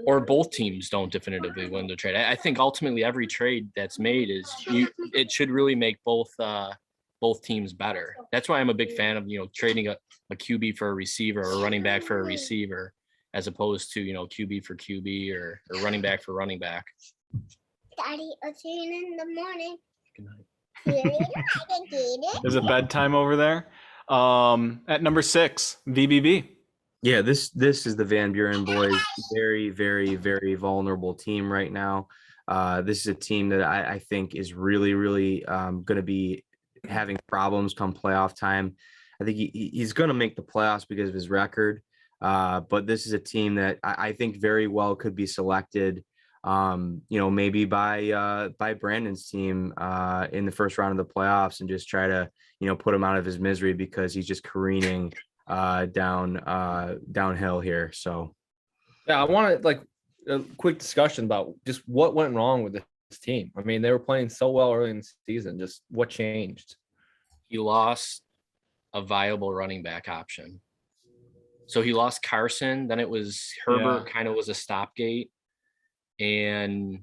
[SPEAKER 2] or both teams don't definitively win the trade. I think ultimately every trade that's made it should really make both teams better. That's why I'm a big fan of, trading a QB for a receiver or a running back for a receiver, as opposed to, QB for QB or running back for running back.
[SPEAKER 4] Daddy. I'll see you in the morning.
[SPEAKER 2] Good night.
[SPEAKER 1] Is it bedtime over there? At number 6, VBB.
[SPEAKER 3] Yeah, this is the Van Buren boys. Very, very, very vulnerable team right now. This is a team that I think is really, really going to be having problems come playoff time. I think he's going to make the playoffs because of his record. But this is a team that I think very well could be selected, maybe by Brandon's team in the first round of the playoffs, and just try to, put him out of his misery because he's just careening downhill here. So
[SPEAKER 5] Yeah, I wanted like a quick discussion about just what went wrong with this team. I mean, they were playing so well early in the season. Just what changed?
[SPEAKER 2] He lost a viable running back option. So he lost Carson. Then it was Herbert kind of was a stopgate. And,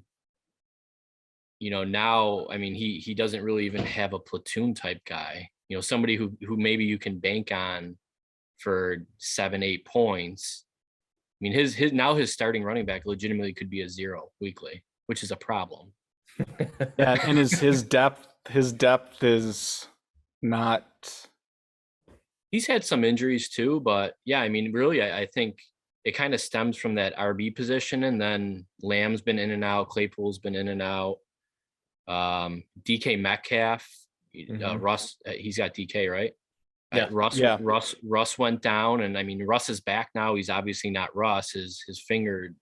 [SPEAKER 2] now, I mean, he doesn't really even have a platoon type guy, somebody who maybe you can bank on for 7-8 points. I mean, his starting running back legitimately could be a 0 weekly, which is a problem.
[SPEAKER 1] Yeah, and his depth is not.
[SPEAKER 2] He's had some injuries too, but yeah, I mean, really, I think it kind of stems from that RB position, and then Lamb's been in and out, Claypool's been in and out. DK Metcalf, Russ, he's got DK, right?
[SPEAKER 5] Yeah.
[SPEAKER 2] Russ went down, and I mean, Russ is back now. He's obviously not Russ. His finger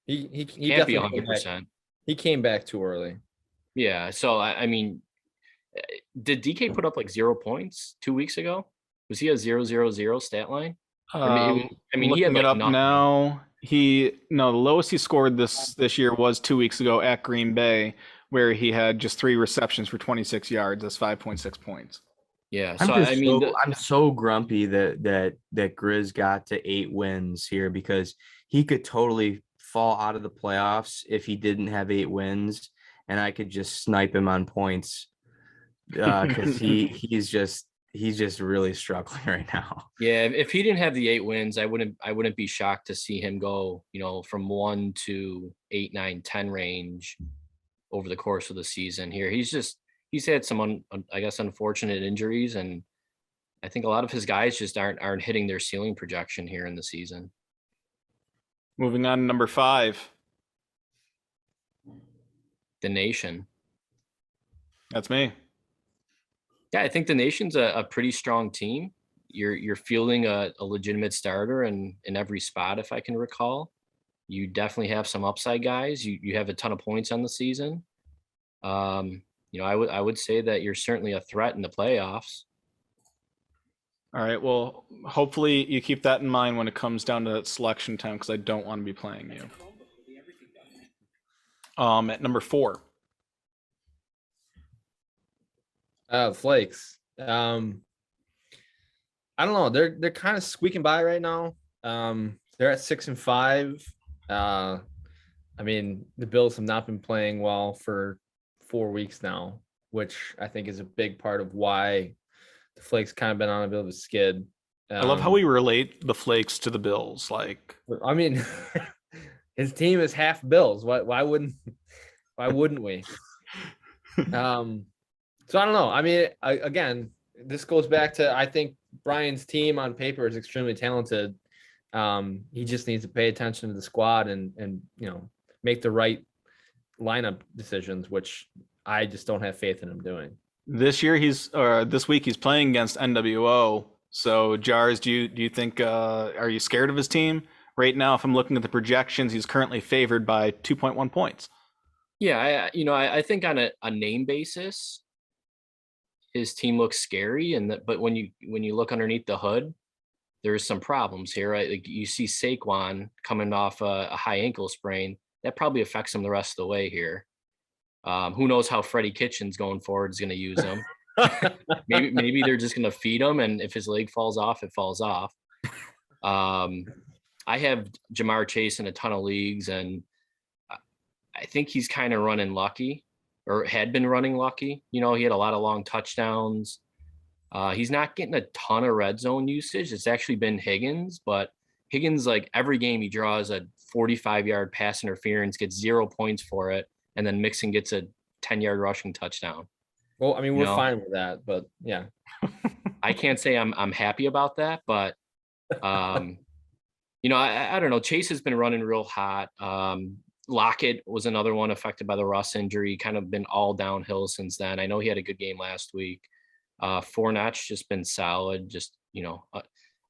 [SPEAKER 5] He
[SPEAKER 2] can't be
[SPEAKER 5] definitely
[SPEAKER 2] 100%.
[SPEAKER 5] He came back too early.
[SPEAKER 2] Yeah. So I mean, did DK put up like 0 points 2 weeks ago? Was he a 0-0-0 stat line? I mean, he had like
[SPEAKER 1] it up
[SPEAKER 2] nothing.
[SPEAKER 1] now. The lowest he scored this year was 2 weeks ago at Green Bay, where he had just 3 receptions for 26 yards. That's 5.6 points.
[SPEAKER 2] Yeah. So
[SPEAKER 3] I'm so grumpy that Grizz got to 8 wins here, because he could totally fall out of the playoffs if he didn't have 8 wins, and I could just snipe him on points because he's just really struggling right now.
[SPEAKER 2] Yeah, if he didn't have the 8 wins, I wouldn't be shocked to see him go, from 1 to 8, 9, 10 range over the course of the season here. He's had some unfortunate injuries, and I think a lot of his guys just aren't hitting their ceiling projection here in the season.
[SPEAKER 1] Moving on to number 5.
[SPEAKER 2] The Nation.
[SPEAKER 1] That's me.
[SPEAKER 2] Yeah, I think the Nation's a pretty strong team. You're fielding a legitimate starter in every spot, if I can recall. You definitely have some upside guys. You have a ton of points on the season. I would say that you're certainly a threat in the playoffs.
[SPEAKER 1] All right. Well, hopefully you keep that in mind when it comes down to that selection time, because I don't want to be playing you. At number 4.
[SPEAKER 5] Flakes. I don't know. They're kind of squeaking by right now. They're at 6-5. I mean, the Bills have not been playing well for 4 weeks now, which I think is a big part of why the Flakes kind of been on a bit of a skid.
[SPEAKER 1] I love how we relate the Flakes to the Bills. Like,
[SPEAKER 5] I mean, his team is half Bills. Why wouldn't we? So I don't know. I mean, again, this goes back to, I think Brian's team on paper is extremely talented. He just needs to pay attention to the squad and make the right lineup decisions, which I just don't have faith in him doing.
[SPEAKER 1] This week he's playing against NWO. So Jars, do you think are you scared of his team right now? If I'm looking at the projections, he's currently favored by 2.1 points.
[SPEAKER 2] Yeah, I think on a name basis, his team looks scary, but when you look underneath the hood, there's some problems here, right? Like you see Saquon coming off a high ankle sprain, that probably affects him the rest of the way here. Who knows how Freddie Kitchens going forward is going to use him? maybe they're just going to feed him, and if his leg falls off, it falls off. I have Jamar Chase in a ton of leagues, and I think he's kind of running lucky, or had been running lucky. He had a lot of long touchdowns. He's not getting a ton of red zone usage. It's actually been Higgins, but Higgins, like every game he draws a 45-yard pass interference, gets 0 points for it, and then Mixon gets a 10-yard rushing touchdown.
[SPEAKER 5] Well, I mean, we're
[SPEAKER 2] No.
[SPEAKER 5] fine with that, but yeah.
[SPEAKER 2] I can't say I'm happy about that, but you know, I don't know. Chase has been running real hot. Lockett was another one affected by the Russ injury, kind of been all downhill since then. I know he had a good game last week. Fournette's just been solid, just, you know,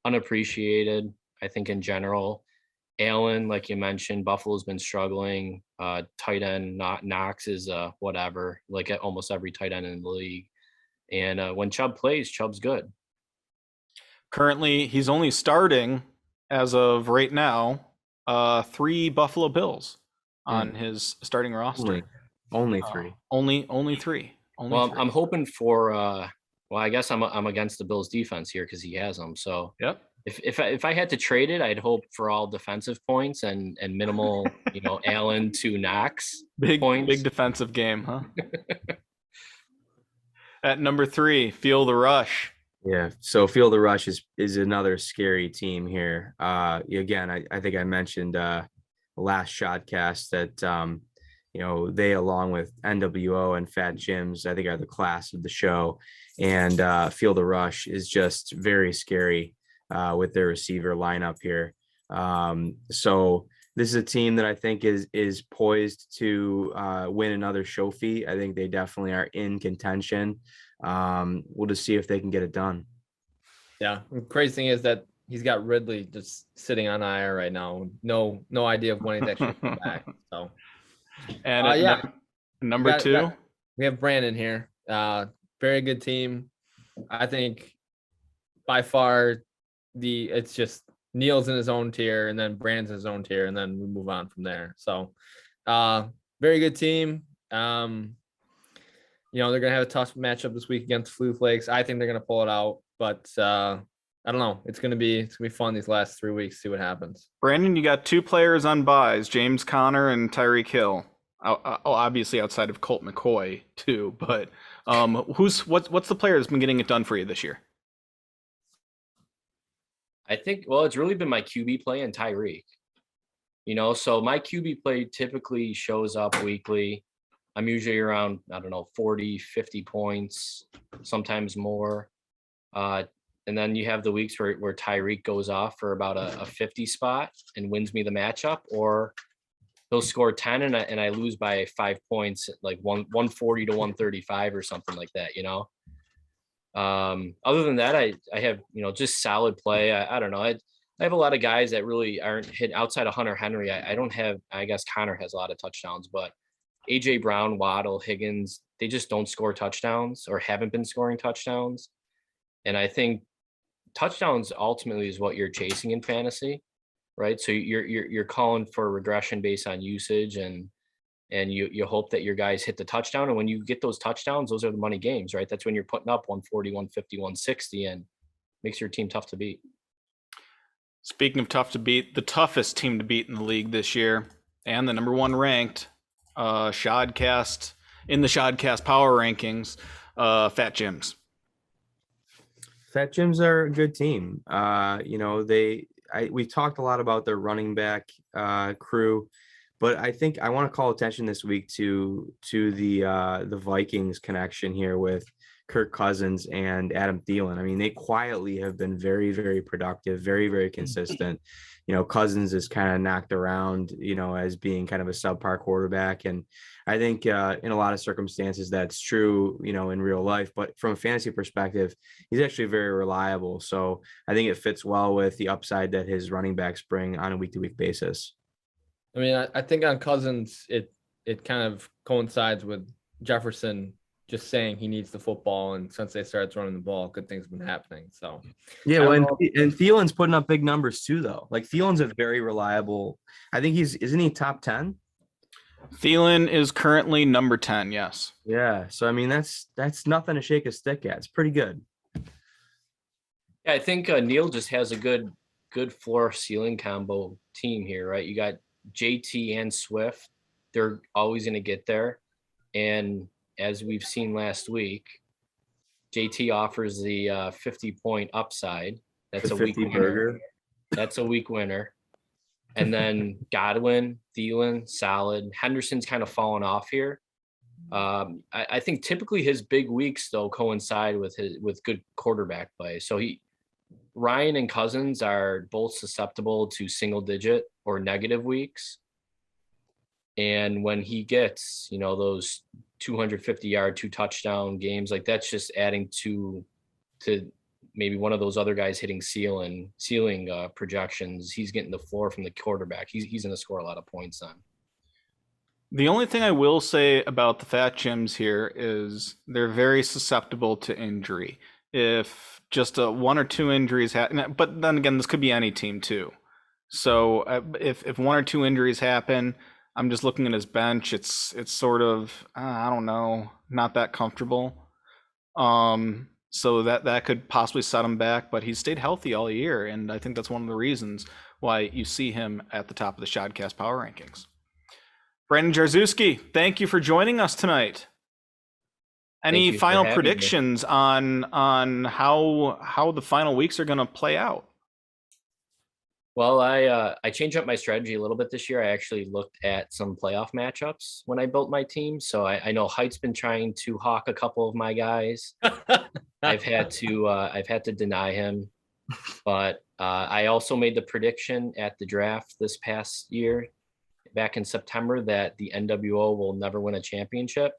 [SPEAKER 2] unappreciated, I think, in general. Allen, like you mentioned, Buffalo's been struggling. Tight end, Knox is whatever, like at almost every tight end in the league. And when Chubb plays, Chubb's good.
[SPEAKER 1] Currently, he's only starting, as of right now, 3 Buffalo Bills on his starting roster.
[SPEAKER 3] Only 3.
[SPEAKER 1] Only 3.
[SPEAKER 2] Well, I'm hoping for. Well, I guess I'm against the Bills' defense here because he has them. So
[SPEAKER 1] Yep.
[SPEAKER 2] If I had to trade it, I'd hope for all defensive points and minimal, you know, Allen to Knox points.
[SPEAKER 1] Big defensive game, huh? At number 3, Feel the Rush.
[SPEAKER 3] Yeah. So Feel the Rush is another scary team here. Again, I think I mentioned last SHODcast that you know, they, along with NWO and Fat Jims, I think are the class of the show. And Feel the Rush is just very scary with their receiver lineup here. So this is a team that I think is poised to win another trophy. I think they definitely are in contention. We'll just see if they can get it done.
[SPEAKER 5] Yeah. The crazy thing is that he's got Ridley just sitting on IR right now. No idea of when he's actually coming back. So,
[SPEAKER 1] And number 2,
[SPEAKER 5] we have Brandon here. Very good team. I think by far it's just Neil's in his own tier and then Brandon's in his own tier, and then we move on from there. So very good team. You know, they're gonna have a tough matchup this week against Flu Flakes. I think they're gonna pull it out, but I don't know. It's gonna be fun these last 3 weeks. See what happens. Brandon,
[SPEAKER 1] you got 2 players on buys, James Conner and Tyreek Hill. Obviously outside of Colt McCoy too, but what's the player that's been getting it done for you this year?
[SPEAKER 2] I think, well, it's really been my QB play and Tyreek. You know, so my QB play typically shows up weekly. I'm usually around, I don't know, 40, 50 points, sometimes more. And then you have the weeks where Tyreek goes off for about a 50 spot and wins me the matchup, or he'll score 10 and I lose by 5 points, like 140 to 135 or something like that, you know? Other than that, I have, you know, just solid play. I don't know. I have a lot of guys that really aren't hit outside of Hunter Henry. I don't have, I guess Connor has a lot of touchdowns, but AJ Brown, Waddle, Higgins, they just don't score touchdowns or haven't been scoring touchdowns. And I think touchdowns ultimately is what you're chasing in fantasy, right? So you're calling for regression based on usage, and you hope that your guys hit the touchdown. And when you get those touchdowns, those are the money games, right? That's when you're putting up 140, 150, 160 and makes your team tough to beat.
[SPEAKER 1] Speaking of tough to beat, the toughest team to beat in the league this year, and the number 1 ranked SHODcast in the SHODcast power rankings, Fat Jims.
[SPEAKER 3] Fat Jims are a good team. You know, we talked a lot about their running back crew, but I think I want to call attention this week to the Vikings connection here with Kirk Cousins and Adam Thielen. I mean, they quietly have been very, very productive, very, very consistent. You know, Cousins is kind of knocked around, you know, as being kind of a subpar quarterback. And I think in a lot of circumstances that's true, you know, in real life. But from a fantasy perspective, he's actually very reliable. So I think it fits well with the upside that his running backs bring on a week-to-week basis.
[SPEAKER 5] I mean, I think on Cousins, it kind of coincides with Jefferson just saying he needs the football, and since they started throwing the ball, good things have been happening. So
[SPEAKER 3] yeah, well, and Thielen's putting up big numbers too, though. Like Thielen's a very reliable. I think isn't he top 10?
[SPEAKER 1] Thielen is currently number 10. Yes.
[SPEAKER 3] Yeah. So I mean, that's nothing to shake a stick at. It's pretty good.
[SPEAKER 2] Yeah, I think Neil just has a good floor ceiling combo team here, right? You got JT and Swift. They're always going to get there, and as we've seen last week, JT offers the 50-point upside. That's a week winner. That's a week winner. And then Godwin, Thielen, solid. Henderson's kind of fallen off here. I think typically his big weeks though coincide with good quarterback play. So Ryan and Cousins are both susceptible to single digit or negative weeks. And when he gets, those 250-yard, 2-touchdown games, like that's just adding to maybe one of those other guys hitting ceiling projections. He's getting the floor from the quarterback. He's going to score a lot of points then.
[SPEAKER 1] The only thing I will say about the Fat Gyms here is they're very susceptible to injury. If just one or two injuries happen, but then again, this could be any team too. So if one or two injuries happen, I'm just looking at his bench. It's sort of, I don't know, not that comfortable. So that could possibly set him back, but he's stayed healthy all year, and I think that's one of the reasons why you see him at the top of the SHODcast power rankings. Brandon Jarzewski, thank you for joining us tonight. Any final predictions on how the final weeks are going to play out?
[SPEAKER 2] Well, I changed up my strategy a little bit this year. I actually looked at some playoff matchups when I built my team. So I know Height's been trying to hawk a couple of my guys. I've had to deny him, but I also made the prediction at the draft this past year, back in September, that the NWO will never win a championship.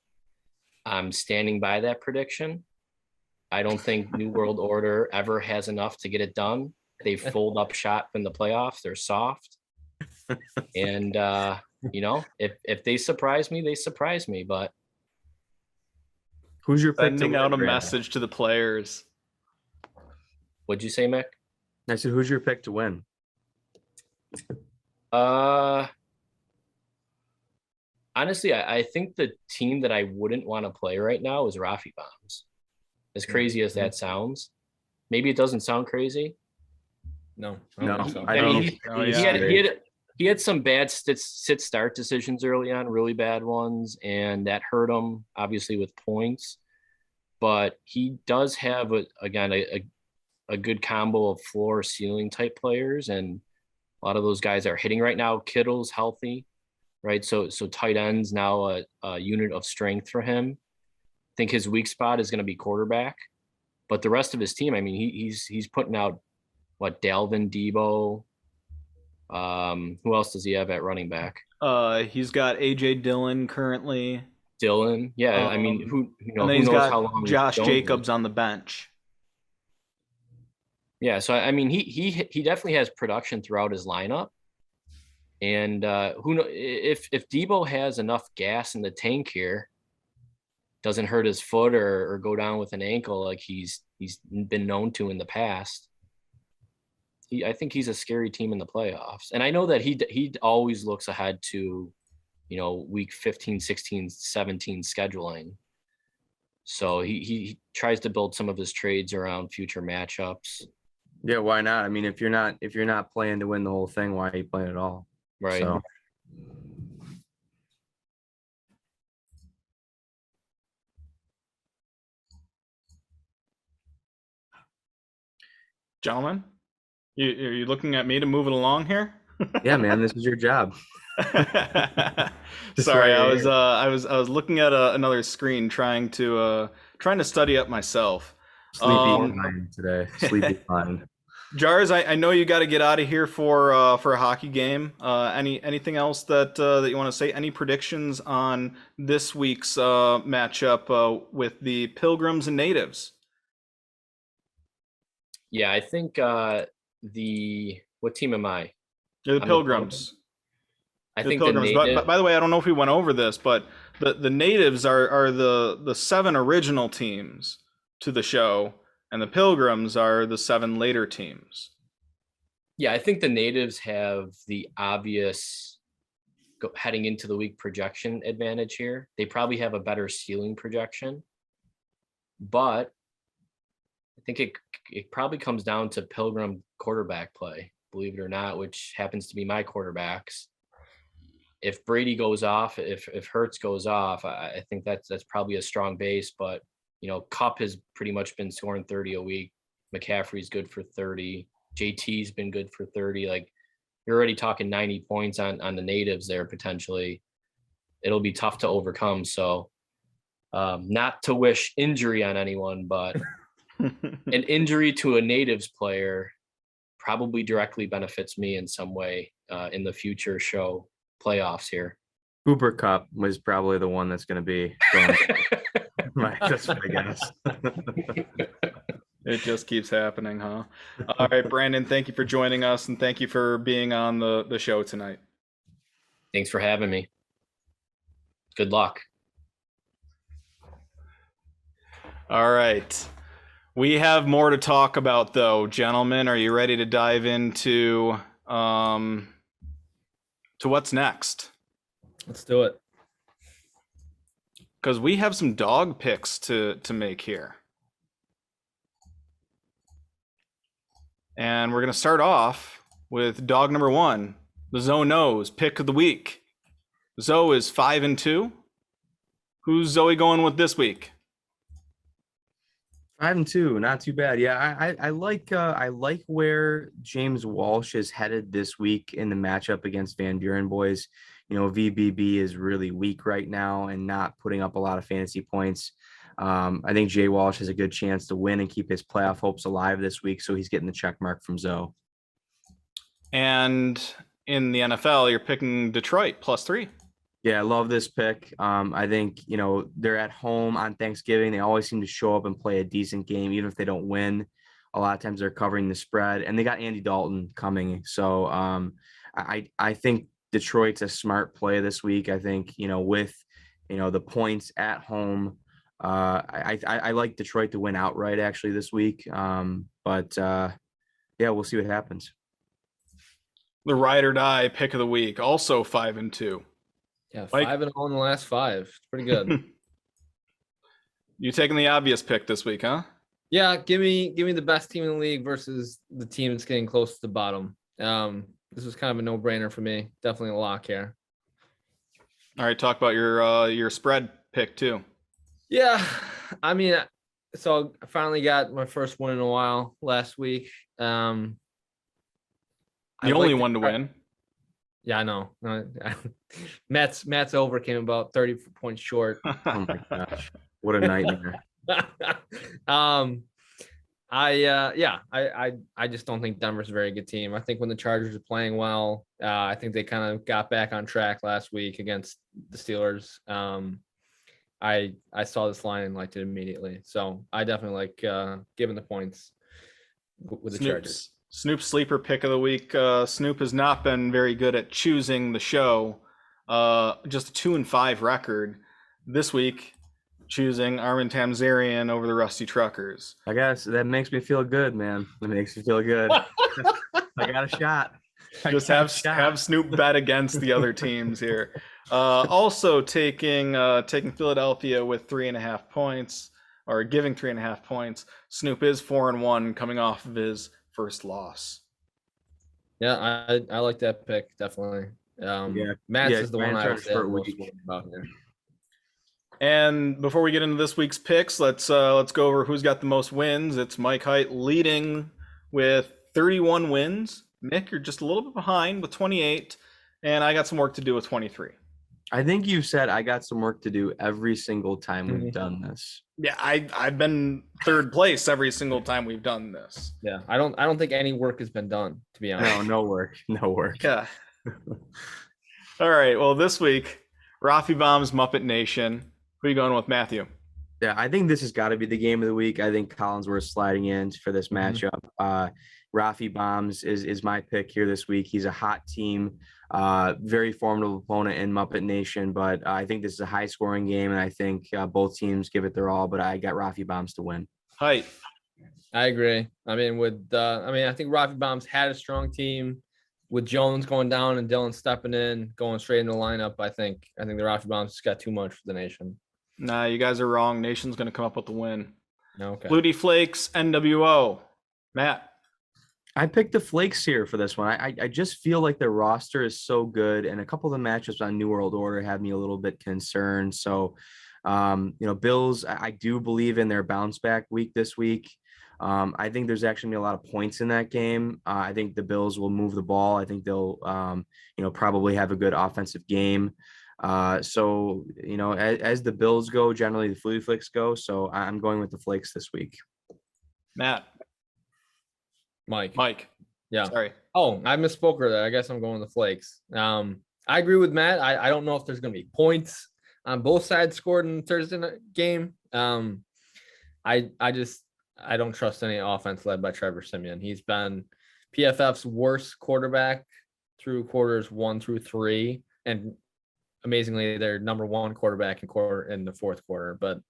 [SPEAKER 2] I'm standing by that prediction. I don't think New World Order ever has enough to get it done. They fold up shop in the playoffs. They're soft. And, if they surprise me, they surprise me. But
[SPEAKER 3] who's your pick?
[SPEAKER 1] Sending out a message to the players.
[SPEAKER 2] What'd you say, Mick?
[SPEAKER 3] I said, who's your pick to win?
[SPEAKER 2] Honestly, I think the team that I wouldn't want to play right now is Rafi Bombs. As crazy as that sounds. Maybe it doesn't sound crazy.
[SPEAKER 5] No.
[SPEAKER 2] He had some bad sit-start decisions early on, really bad ones, and that hurt him, obviously, with points. But he does have, a good combo of floor ceiling type players, and a lot of those guys are hitting right now. Kittle's healthy, right? So tight end's now a unit of strength for him. I think his weak spot is going to be quarterback, but the rest of his team, I mean, he's putting out Dalvin, Debo. Who else does he have at running back?
[SPEAKER 1] He's got AJ Dillon currently.
[SPEAKER 2] Dylan, yeah. I mean, who
[SPEAKER 1] knows
[SPEAKER 2] got
[SPEAKER 1] how long Josh Jacobs on the bench.
[SPEAKER 2] Yeah, so I mean, he definitely has production throughout his lineup, and who knows if Debo has enough gas in the tank here, doesn't hurt his foot or go down with an ankle like he's been known to in the past. I think he's a scary team in the playoffs. And I know that he always looks ahead to, week 15, 16, 17 scheduling. So he tries to build some of his trades around future matchups.
[SPEAKER 3] Yeah, why not? I mean, if you're not playing to win the whole thing, why are you playing at all?
[SPEAKER 2] Right.
[SPEAKER 3] So.
[SPEAKER 1] Gentlemen, are you looking at me to move it along here?
[SPEAKER 3] Yeah, man, this is your job.
[SPEAKER 1] Sorry, I was looking at another screen trying to study up myself.
[SPEAKER 3] Sleepy mind today. Sleepy mind.
[SPEAKER 1] Jars, I know you got to get out of here for a hockey game. Anything else that you want to say? Any predictions on this week's matchup with the Pilgrims and Natives?
[SPEAKER 2] Yeah, I think what team am I?
[SPEAKER 1] You're the Pilgrims.
[SPEAKER 2] I think
[SPEAKER 1] Pilgrims. But by the way, I don't know if we went over this, but the Natives are the 7 original teams to the show, and the Pilgrims are the 7 later teams.
[SPEAKER 2] Yeah, I think the Natives have the obvious heading into the week projection advantage here. They probably have a better ceiling projection, but I think it probably comes down to Pilgrim quarterback play, believe it or not, which happens to be my quarterbacks. If Brady goes off, if Hurts goes off, I think that's probably a strong base. But Kupp has pretty much been scoring 30 a week. McCaffrey's good for 30. JT's been good for 30. Like, you're already talking 90 points on the natives there potentially. It'll be tough to overcome. So not to wish injury on anyone, but an injury to a natives player probably directly benefits me in some way in the future show playoffs here.
[SPEAKER 3] Cooper Cup was probably the one that's going to be going. That's what I guess.
[SPEAKER 1] It just keeps happening, huh? All right, Brandon, thank you for joining us, and thank you for being on the show tonight.
[SPEAKER 2] Thanks for having me. Good luck.
[SPEAKER 1] All right. We have more to talk about, though, gentlemen. Are you ready to dive into to what's next?
[SPEAKER 5] Let's do it.
[SPEAKER 1] Because we have some dog picks to make here. And we're going to start off with dog number 1, the Zoe Knows pick of the week. Zoe is 5-2. Who's Zoe going with this week?
[SPEAKER 3] 5-2, not too bad. Yeah, I like where James Walsh is headed this week in the matchup against Van Buren boys. You know, VBB is really weak right now and not putting up a lot of fantasy points. I think Jay Walsh has a good chance to win and keep his playoff hopes alive this week, so he's getting the check mark from Zoe.
[SPEAKER 1] And in the NFL, you're picking Detroit +3.
[SPEAKER 3] Yeah, I love this pick. I think, you know, they're at home on Thanksgiving. They always seem to show up and play a decent game, even if they don't win. A lot of times they're covering the spread, and they got Andy Dalton coming. So I think Detroit's a smart play this week. I think, you know, with, you know, the points at home, I like Detroit to win outright actually this week. But yeah, we'll see what happens.
[SPEAKER 1] The ride or die pick of the week, also 5-2.
[SPEAKER 5] Yeah,
[SPEAKER 1] Mike?
[SPEAKER 5] 5-0 in the last 5. It's pretty good.
[SPEAKER 1] You taking the obvious pick this week, huh?
[SPEAKER 5] Yeah, give me the best team in the league versus the team that's getting close to the bottom. This was kind of a no-brainer for me. Definitely a lock here.
[SPEAKER 1] All right, talk about your spread pick too.
[SPEAKER 5] Yeah, I mean, so I finally got my first win in a while last week.
[SPEAKER 1] The only one to win.
[SPEAKER 5] Yeah, I know. Matt's over came about 30 points short.
[SPEAKER 3] Oh my gosh, what a nightmare.
[SPEAKER 5] I just don't think Denver's a very good team. I think when the Chargers are playing well, I think they kind of got back on track last week against the Steelers. I saw this line and liked it immediately. So I definitely like giving the points with the Chargers.
[SPEAKER 1] Snoop's sleeper pick of the week. Snoop has not been very good at choosing the show. Just a 2-5 record this week, choosing Armin Tamzarian over the Rusty Truckers.
[SPEAKER 3] I guess that makes me feel good, man. It makes me feel good. I got a shot.
[SPEAKER 1] Just have Snoop bet against the other teams here. Also taking Philadelphia with 3.5 points, or giving 3.5 points. Snoop is 4-1 coming off of his first loss.
[SPEAKER 5] Yeah, I like that pick definitely. Matt's is the one I was worried about here.
[SPEAKER 1] And before we get into this week's picks, let's go over who's got the most wins. It's Mike Height leading with 31 wins. Mick, you're just a little bit behind with 28, and I got some work to do with 23.
[SPEAKER 3] I think you said I got some work to do every single time we've done this.
[SPEAKER 1] Yeah, I've been third place every single time we've done this.
[SPEAKER 5] Yeah, I don't think any work has been done, to be honest.
[SPEAKER 3] No work.
[SPEAKER 1] Yeah. All right. Well, this week, Rafi Bomb's Muppet Nation. Who are you going with, Matthew?
[SPEAKER 3] Yeah, I think this has got to be the game of the week. I think Collinsworth sliding in for this matchup. Rafi Bombs is my pick here this week. He's a hot team, very formidable opponent in Muppet Nation, but I think this is a high-scoring game, and I think both teams give it their all, but I got Rafi Bombs to win.
[SPEAKER 1] Height.
[SPEAKER 5] I agree. I mean, I think Rafi Bombs had a strong team with Jones going down and Dylan stepping in, going straight in the lineup. I think the Rafi Bombs just got too much for the Nation.
[SPEAKER 1] Nah, you guys are wrong. Nation's going to come up with the win.
[SPEAKER 5] Okay.
[SPEAKER 1] Flutie Flakes, NWO. Matt.
[SPEAKER 3] I picked the Flakes here for this one. I just feel like their roster is so good, and a couple of the matchups on New World Order have me a little bit concerned. So, Bills, I do believe in their bounce back week this week. I think there's actually gonna be a lot of points in that game. I think the Bills will move the ball. I think they'll, probably have a good offensive game. So, as the Bills go, generally the Flea Flicks go. So I'm going with the Flakes this week.
[SPEAKER 1] Matt.
[SPEAKER 5] Mike. Yeah.
[SPEAKER 1] Sorry.
[SPEAKER 5] Oh, I misspoke there. I guess I'm going with the Flakes. I agree with Matt. I don't know if there's going to be points on both sides scored in Thursday night game. I don't trust any offense led by Trevor Siemian. He's been PFF's worst quarterback through quarters 1 through 3, and amazingly, their number 1 quarterback in the fourth quarter. But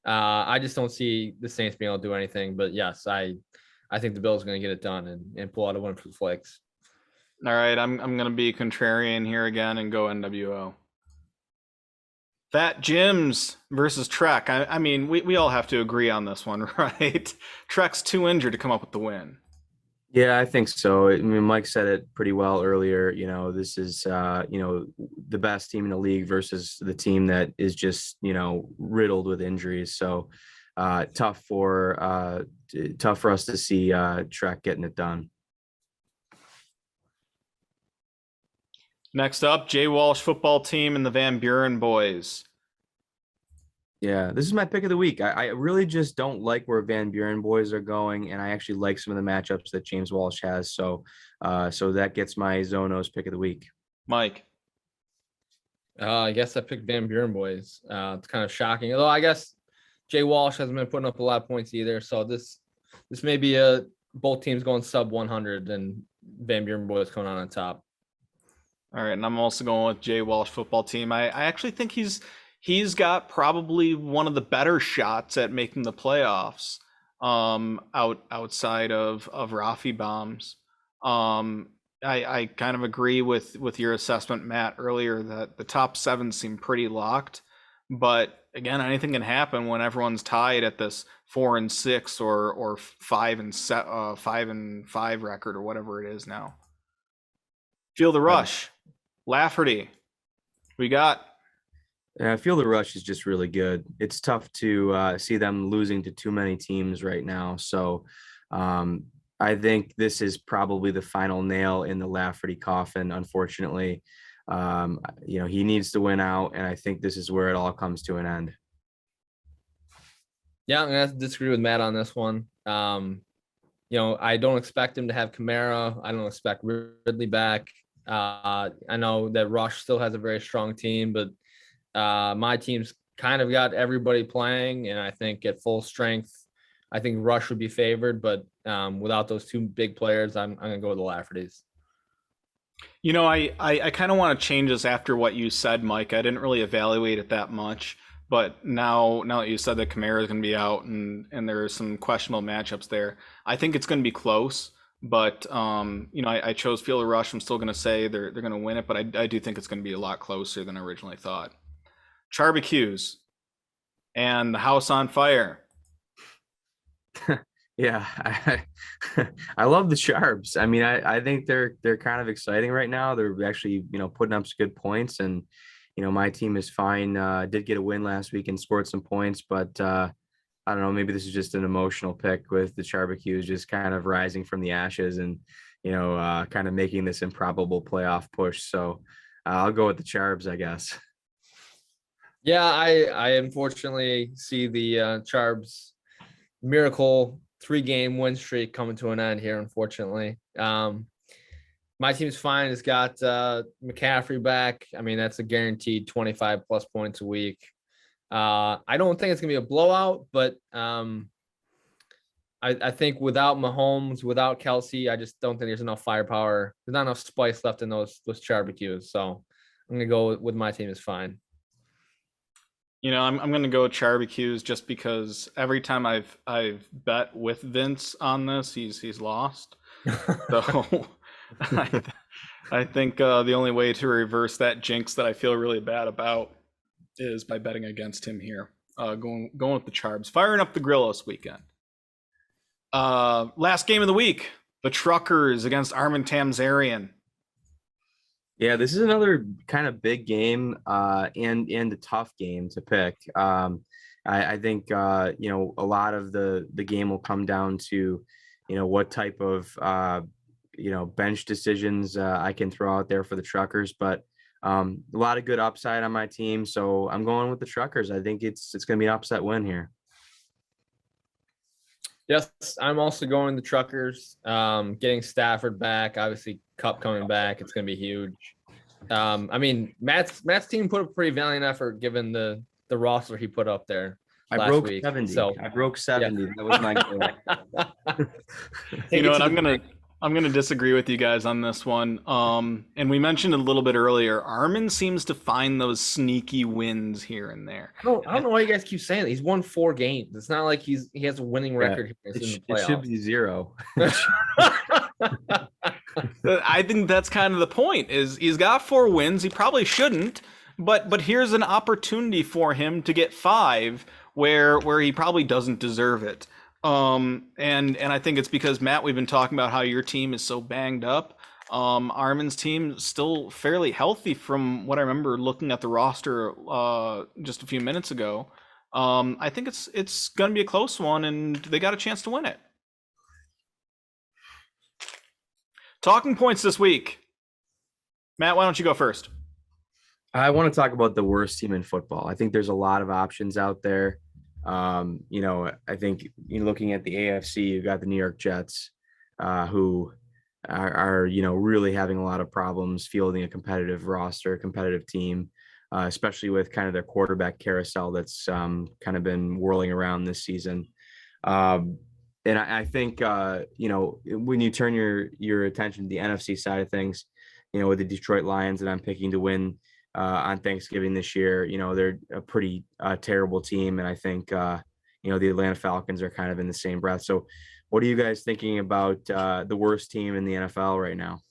[SPEAKER 5] I just don't see the Saints being able to do anything. But yes, I think the Bills are going to get it done and pull out a win for the Flakes.
[SPEAKER 1] All right, I'm going to be contrarian here again and go NWO. Fat Jims versus Trek. I mean, we all have to agree on this one, right? Trek's too injured to come up with the win.
[SPEAKER 3] Yeah, I think so. I mean, Mike said it pretty well earlier. This is, the best team in the league versus the team that is just, riddled with injuries. So tough for us to see Trek getting it done.
[SPEAKER 1] Next up, Jay Walsh football team and the Van Buren boys.
[SPEAKER 3] Yeah, this is my pick of the week. I really just don't like where Van Buren boys are going, and I actually like some of the matchups that James Walsh has. So that gets my Zonos pick of the week.
[SPEAKER 1] Mike.
[SPEAKER 5] I guess I picked Van Buren boys. It's kind of shocking. Although I guess Jay Walsh hasn't been putting up a lot of points either. So this may be both teams going sub 100 and Van Buren boys coming on top.
[SPEAKER 1] All right, and I'm also going with Jay Walsh football team. I actually think he's got probably one of the better shots at making the playoffs outside of Rafi Bombs. I kind of agree with your assessment, Matt, earlier that the top 7 seem pretty locked, but again, anything can happen when everyone's tied at this 4-6 or 5-5 record or whatever it is now. Feel the rush. Lafferty. We got.
[SPEAKER 3] I feel the rush is just really good. It's tough to see them losing to too many teams right now. So I think this is probably the final nail in the Lafferty coffin, unfortunately. He needs to win out, and I think this is where it all comes to an end.
[SPEAKER 5] Yeah, I'm going to disagree with Matt on this one. I don't expect him to have Kamara. I don't expect Ridley back. I know that Rush still has a very strong team, but my team's kind of got everybody playing, and I think at full strength, I think Rush would be favored, but without those 2 big players, I'm going to go with the Laffertys.
[SPEAKER 1] I kind of want to change this after what you said, Mike. I didn't really evaluate it that much, but now that you said that Kamara is going to be out and there are some questionable matchups there, I think it's going to be close. But I chose Field of Rush. I'm still going to say they're going to win it, but I do think it's going to be a lot closer than I originally thought. Charbacues and the house on fire.
[SPEAKER 3] Yeah, I love the Charbs. I mean, I think they're kind of exciting right now. They're actually putting up some good points, and my team is fine. Did get a win last week and scored some points, but I don't know. Maybe this is just an emotional pick with the Charbacues just kind of rising from the ashes and kind of making this improbable playoff push. So I'll go with the Charbs, I guess.
[SPEAKER 5] Yeah, I unfortunately see the Charbs miracle 3-game win streak coming to an end here, unfortunately. My team's fine. It's got McCaffrey back. I mean, that's a guaranteed 25 plus points a week. I don't think it's gonna be a blowout, but I think without Mahomes, without Kelsey, I just don't think there's enough firepower. There's not enough spice left in those Charbacues. So I'm gonna go with my team is fine.
[SPEAKER 1] I'm going to go with Charbacues just because every time I've bet with Vince on this, he's lost. So I think the only way to reverse that jinx that I feel really bad about is by betting against him here. Going with the Charbs, firing up the grill this weekend. Last game of the week, the Truckers against Armin Tamzarian.
[SPEAKER 3] Yeah, this is another kind of big game and a tough game to pick. I think a lot of the game will come down to what type of bench decisions I can throw out there for the Truckers, but a lot of good upside on my team, so I'm going with the Truckers. I think it's going to be an upset win here.
[SPEAKER 5] Yes, I'm also going the Truckers. Getting Stafford back, obviously Cup coming back, it's going to be huge. I mean, Matt's team put a pretty valiant effort given the roster he put up there last week.
[SPEAKER 3] 70.
[SPEAKER 5] So
[SPEAKER 3] I broke 70. Yeah. That was my goal.
[SPEAKER 1] You know what? I'm gonna disagree with you guys on this one. And we mentioned a little bit earlier, Armin seems to find those sneaky wins here and there.
[SPEAKER 5] I don't know why you guys keep saying that. He's won 4 games. It's not like he has a winning record.
[SPEAKER 3] It should be 0.
[SPEAKER 1] I think that's kind of the point. Is he's got 4 wins. He probably shouldn't, but here's an opportunity for him to get 5 where he probably doesn't deserve it. And I think it's because, Matt, we've been talking about how your team is so banged up. Armin's team is still fairly healthy from what I remember looking at the roster just a few minutes ago. I think it's going to be a close one, and they got a chance to win it. Talking points this week. Matt, why don't you go first?
[SPEAKER 3] I want to talk about the worst team in football. I think there's a lot of options out there. I think looking at the AFC, you've got the New York Jets, who are really having a lot of problems fielding a competitive roster, competitive team, especially with kind of their quarterback carousel that's kind of been whirling around this season. And I think when you turn your attention to the NFC side of things, with the Detroit Lions that I'm picking to win on Thanksgiving this year, they're a pretty terrible team. And I think, the Atlanta Falcons are kind of in the same breath. So what are you guys thinking about the worst team in the NFL right now?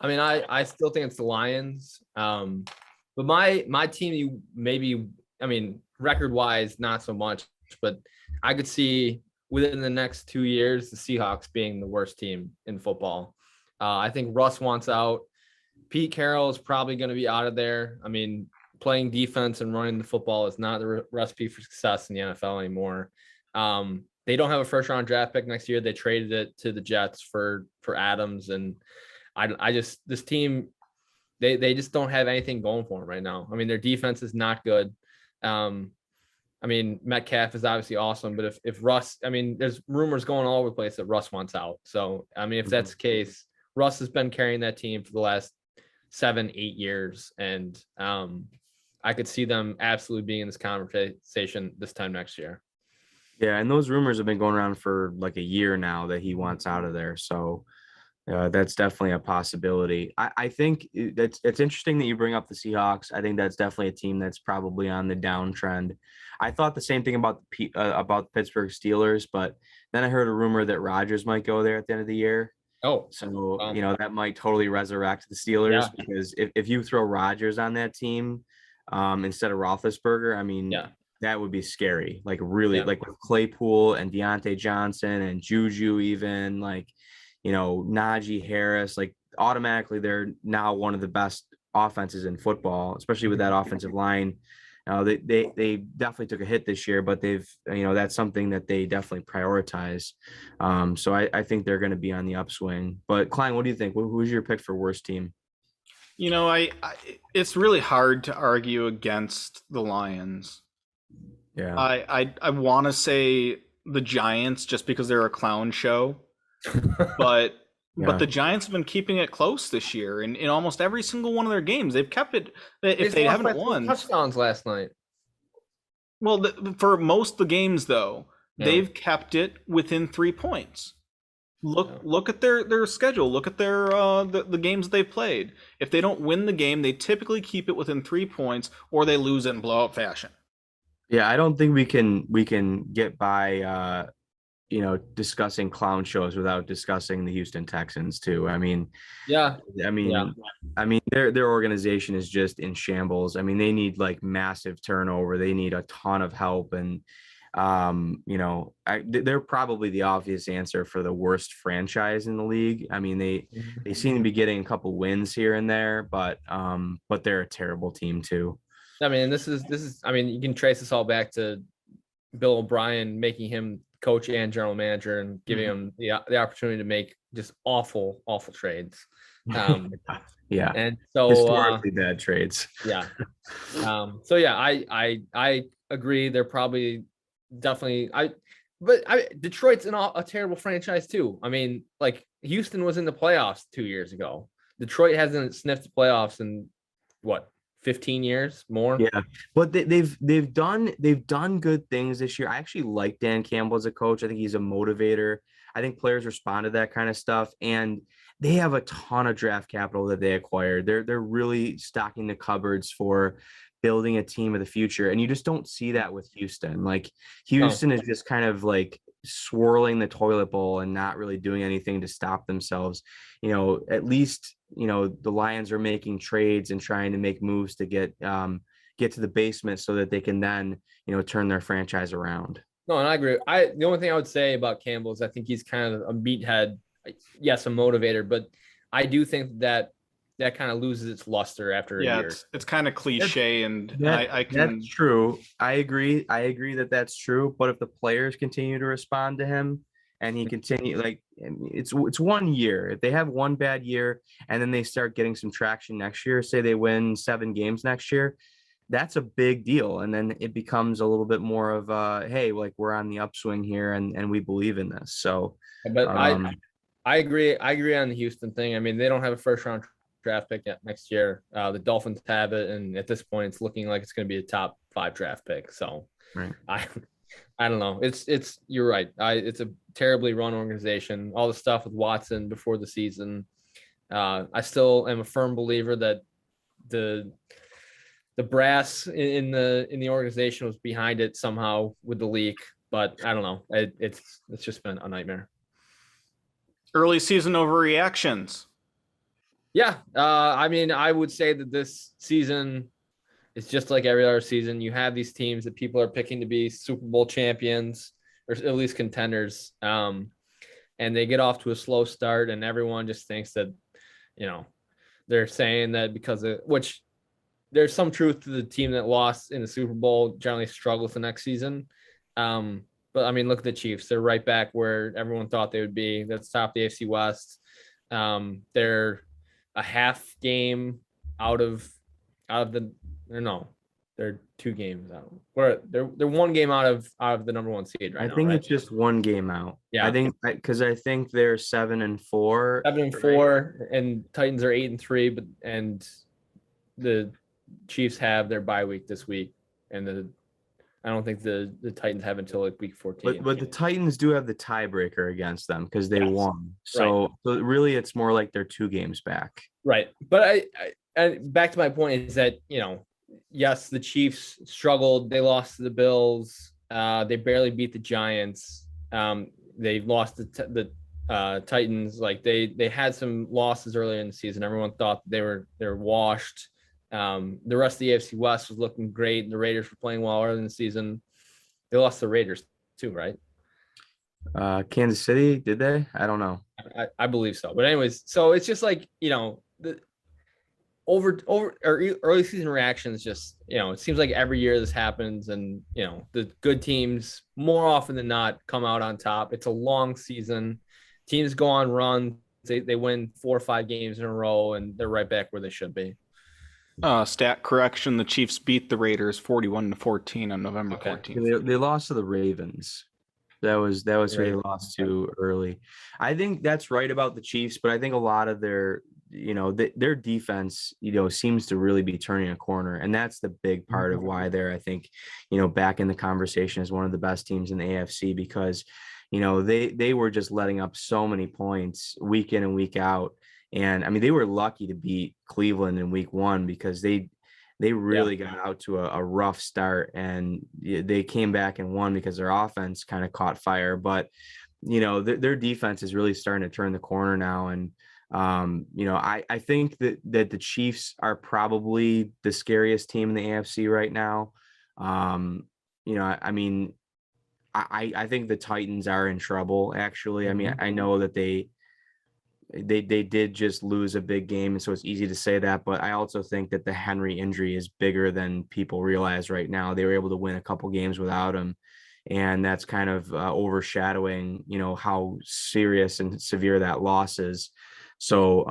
[SPEAKER 5] I mean, I still think it's the Lions. But my team, record wise, not so much, but I could see within the next 2 years, the Seahawks being the worst team in football. I think Russ wants out. Pete Carroll is probably going to be out of there. I mean, playing defense and running the football is not the recipe for success in the NFL anymore. They don't have a first round draft pick next year. They traded it to the Jets for Adams. And this team, they just don't have anything going for them right now. I mean, their defense is not good. Metcalf is obviously awesome, but if Russ, there's rumors going all over the place that Russ wants out. So, if that's the case, Russ has been carrying that team for the last 7-8 years. And I could see them absolutely being in this conversation this time next year.
[SPEAKER 3] Yeah. And those rumors have been going around for like a year now that he wants out of there. So that's definitely a possibility. I think it's interesting that you bring up the Seahawks. I think that's definitely a team that's probably on the downtrend. I thought the same thing about the Pittsburgh Steelers, but then I heard a rumor that Rodgers might go there at the end of the year.
[SPEAKER 5] Oh,
[SPEAKER 3] so that might totally resurrect the Steelers, because if you throw Rodgers on that team instead of Roethlisberger, that would be scary. Like really, like with Claypool and Deontay Johnson and Juju, even Najee Harris, like automatically they're now one of the best offenses in football, especially with that offensive line. They definitely took a hit this year, but they've, that's something that they definitely prioritize. So I think they're going to be on the upswing. But Klein, what do you think? Who's your pick for worst team?
[SPEAKER 1] It's really hard to argue against the Lions.
[SPEAKER 3] Yeah.
[SPEAKER 1] I want to say the Giants just because they're a clown show, but the Giants have been keeping it close this year, and in almost every single one of their games, they've kept it. If they haven't won
[SPEAKER 5] touchdowns last night.
[SPEAKER 1] Well, for most of the games though, they've kept it within 3 points. Look at their schedule. Look at their the games they've played. If they don't win the game, they typically keep it within 3 points, or they lose it in blowout fashion.
[SPEAKER 3] Yeah, I don't think we can get by discussing clown shows without discussing the Houston Texans too. Their organization is just in shambles. They need like massive turnover. They need a ton of help, and they're probably the obvious answer for the worst franchise in the league. They seem to be getting a couple wins here and there, but they're a terrible team too.
[SPEAKER 5] This is you can trace this all back to Bill O'Brien making him coach and general manager and giving him the opportunity to make just awful trades.
[SPEAKER 3] Yeah.
[SPEAKER 5] And so
[SPEAKER 3] Historically bad trades.
[SPEAKER 5] Yeah. So yeah, I agree. They're probably definitely Detroit's a terrible franchise too. I mean, like Houston was in the playoffs 2 years ago. Detroit hasn't sniffed the playoffs in what, 15 years more?
[SPEAKER 3] Yeah, but they've done good things this year. I actually like Dan Campbell as a coach. I think he's a motivator. I think players respond to that kind of stuff, and they have a ton of draft capital that they acquired. They're really stocking the cupboards for building a team of the future, and you just don't see that with Houston. Like Houston is just kind of like swirling the toilet bowl and not really doing anything to stop themselves. At least the Lions are making trades and trying to make moves to get to the basement so that they can then turn their franchise around.
[SPEAKER 5] No, and I agree. The only thing I would say about Campbell is I think he's kind of a meathead. Yes, a motivator, but I do think that kind of loses its luster after a year.
[SPEAKER 1] It's kind of cliche,
[SPEAKER 3] that's true. I agree that's true. But if the players continue to respond to him and he continue, like, it's 1 year. If they have one bad year and then they start getting some traction next year, say they win 7 games next year, that's a big deal. And then it becomes a little bit more of hey, like we're on the upswing here and we believe in this. So,
[SPEAKER 5] but I agree. I agree on the Houston thing. I mean, they don't have a first round draft pick yet next year. The Dolphins have it, and at this point, it's looking like it's going to be a top 5 draft pick. So,
[SPEAKER 3] right.
[SPEAKER 5] I don't know. It's you're right. It's a terribly run organization. All the stuff with Watson before the season. I still am a firm believer that the brass in the organization was behind it somehow with the leak, but I don't know. It's just been a nightmare.
[SPEAKER 1] Early season overreactions.
[SPEAKER 5] Yeah, I mean, I would say that this season is just like every other season. You have these teams that people are picking to be Super Bowl champions or at least contenders, and they get off to a slow start, and everyone just thinks that, they're saying that because of which there's some truth to the team that lost in the Super Bowl generally struggles the next season. But I mean, look at the Chiefs. They're right back where everyone thought they would be. That's top the AFC West. They're a half game out of they're 2 games out. They're 1 game out of the number 1 seed right now.
[SPEAKER 3] I think
[SPEAKER 5] right?
[SPEAKER 3] it's just 1 game out.
[SPEAKER 5] Yeah,
[SPEAKER 3] I think because I think they're 7-4.
[SPEAKER 5] 7-4, and Titans are 8-3, and the Chiefs have their bye week this week, and I don't think the Titans have until like week 14.
[SPEAKER 3] But the Titans do have the tiebreaker against them because they won. So really, it's more like they're 2 games back.
[SPEAKER 5] Right. But I back to my point is that, yes, the Chiefs struggled. They lost to the Bills. They barely beat the Giants. They lost the Titans. Like they had some losses earlier in the season. Everyone thought they were washed. The rest of the AFC West was looking great. The Raiders were playing well early in the season. They lost the Raiders too, right?
[SPEAKER 3] Kansas City, did they? I don't know.
[SPEAKER 5] I believe so. But anyways, so it's just like, the early season reactions just, it seems like every year this happens, and, the good teams more often than not come out on top. It's a long season. Teams go on runs. They win 4 or 5 games in a row, and they're right back where they should be.
[SPEAKER 1] Stat correction: the Chiefs beat the Raiders 41-14 on November 14th.
[SPEAKER 3] They lost to the Ravens. That was who they lost to early. I think that's right about the Chiefs, but I think a lot of their defense, seems to really be turning a corner, and that's the big part of why they're, I think, back in the conversation as one of the best teams in the AFC, because they were just letting up so many points week in and week out. And I mean, they were lucky to beat Cleveland in week 1 because they really got out to a rough start, and they came back and won because their offense kind of caught fire. But, their defense is really starting to turn the corner now. And, I think that the Chiefs are probably the scariest team in the AFC right now. I mean, I think the Titans are in trouble, actually. I mean, I know that they did just lose a big game, and so it's easy to say that, but I also think that the Henry injury is bigger than people realize right now. They were able to win a couple games without him, and that's kind of overshadowing, how serious and severe that loss is. So,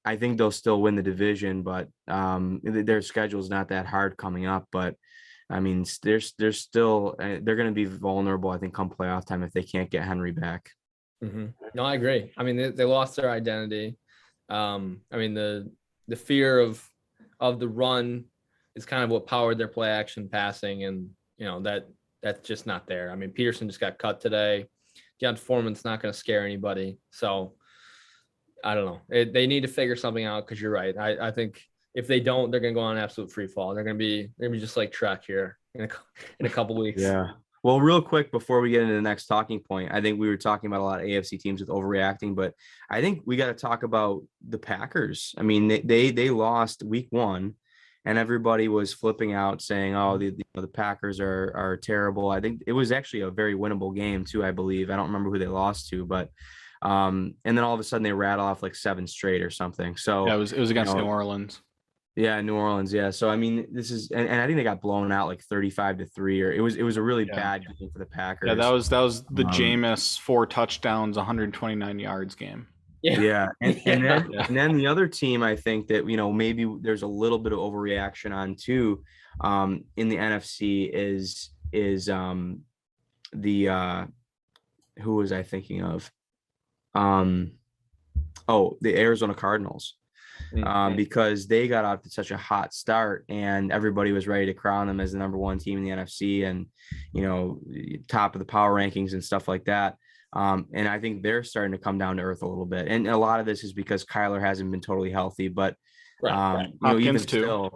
[SPEAKER 3] I think they'll still win the division, but their schedule's not that hard coming up. But I mean, they're still they're going to be vulnerable, I think, come playoff time if they can't get Henry back.
[SPEAKER 5] Mm-hmm. No, I agree. I mean, they lost their identity. I mean, the fear of the run is kind of what powered their play action passing, and that's just not there. I mean, Peterson just got cut today. Deontay Foreman's not going to scare anybody. So I don't know. They need to figure something out, because you're right. I think if they don't, they're going to go on an absolute free fall. They're going to be just like Trek here in a couple weeks.
[SPEAKER 3] Yeah. Well, real quick before we get into the next talking point, I think we were talking about a lot of AFC teams with overreacting, but I think we got to talk about the Packers. I mean, they lost week 1, and everybody was flipping out saying, "Oh, the Packers are terrible." I think it was actually a very winnable game too, I believe. I don't remember who they lost to, but and then all of a sudden they rattle off like 7 straight or something. So
[SPEAKER 1] yeah, it was against New Orleans.
[SPEAKER 3] Yeah, New Orleans. Yeah. So I mean, this is, and I think they got blown out like 35-3, or it was a really bad game for the Packers.
[SPEAKER 1] Yeah, that was the Jameis 4 touchdowns, 129 yards game.
[SPEAKER 3] Yeah. And then the other team, I think that, maybe there's a little bit of overreaction on too, in the NFC is the who was I thinking of? The Arizona Cardinals. Because they got off to such a hot start, and everybody was ready to crown them as the number 1 team in the NFC, and top of the power rankings and stuff like that. And I think they're starting to come down to earth a little bit, and a lot of this is because Kyler hasn't been totally healthy. But
[SPEAKER 1] Hopkins
[SPEAKER 3] too,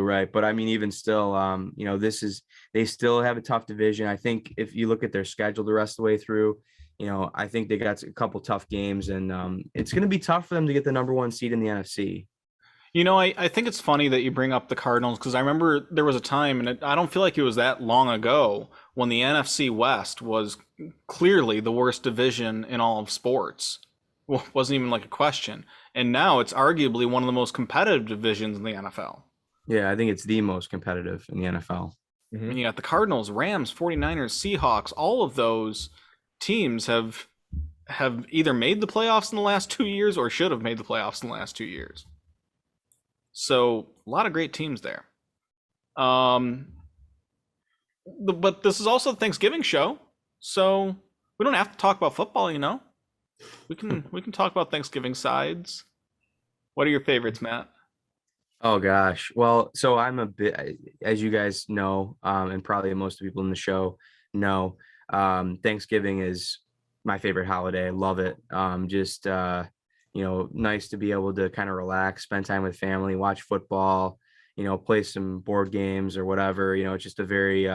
[SPEAKER 3] right? But I mean, even still, they still have a tough division. I think if you look at their schedule the rest of the way through, I think they got a couple tough games, and it's going to be tough for them to get the number 1 seed in the NFC.
[SPEAKER 1] I think it's funny that you bring up the Cardinals, because I remember there was a time, and I don't feel like it was that long ago, when the NFC West was clearly the worst division in all of sports. Well, it wasn't even like a question. And now it's arguably one of the most competitive divisions in the NFL.
[SPEAKER 3] Yeah, I think it's the most competitive in the NFL.
[SPEAKER 1] Mm-hmm. And you got the Cardinals, Rams, 49ers, Seahawks, all of those teams have either made the playoffs in the last 2 years or should have made the playoffs in the last 2 years. So a lot of great teams there. But this is also the Thanksgiving show, so we don't have to talk about football. We can talk about Thanksgiving sides. What are your favorites, Matt?
[SPEAKER 3] Oh gosh, well, so I'm a bit, as you guys know, and probably most people in the show know, Thanksgiving is my favorite holiday. I love it. Nice to be able to kind of relax, spend time with family, watch football, play some board games or whatever. It's just a very,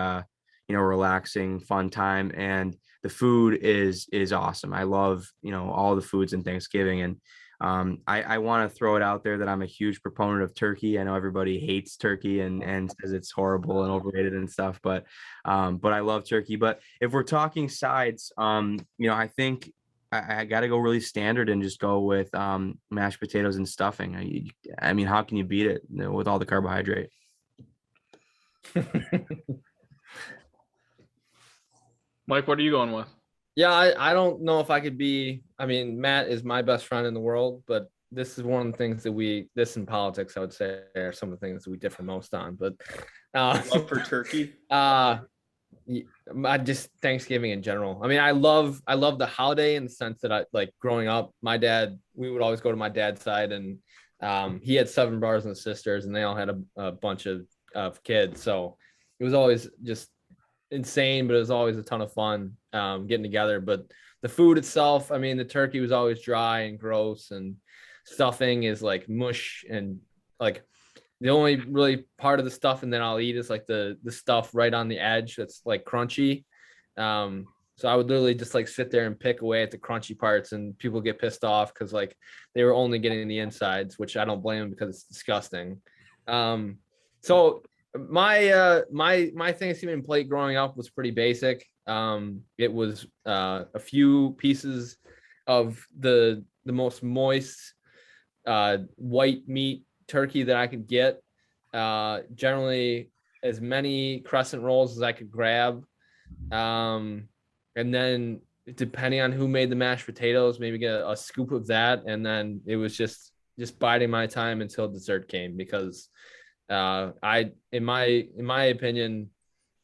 [SPEAKER 3] relaxing, fun time. And the food is awesome. I love, all the foods in Thanksgiving. And I want to throw it out there that I'm a huge proponent of turkey. I know everybody hates turkey and says it's horrible and overrated and stuff, but I love turkey. But if we're talking sides, I think I got to go really standard and just go with mashed potatoes and stuffing. I mean, how can you beat it with all the carbohydrate?
[SPEAKER 1] Mike, what are you going with?
[SPEAKER 5] Yeah, I don't know if I could be. I mean, Matt is my best friend in the world, but this is one of the things that this in politics, I would say, are some of the things that we differ most on. But
[SPEAKER 1] love for turkey.
[SPEAKER 5] I just Thanksgiving in general. I mean, I love the holiday in the sense that I like growing up. My dad, we would always go to my dad's side, and he had 7 brothers and sisters, and they all had a bunch of kids. So it was always just insane, but it was always a ton of fun getting together. But the food itself, I mean, the turkey was always dry and gross, and stuffing is like mush, and like the only really part of the stuffing that I'll eat is like the stuff right on the edge that's like crunchy. So I would literally just like sit there and pick away at the crunchy parts, and people get pissed off because like they were only getting the insides, which I don't blame them because it's disgusting. So my Thanksgiving plate growing up was pretty basic. It was a few pieces of the most moist white meat turkey that I could get. Generally as many crescent rolls as I could grab. And then depending on who made the mashed potatoes, maybe get a scoop of that. And then it was just biding my time until dessert came, because in my opinion,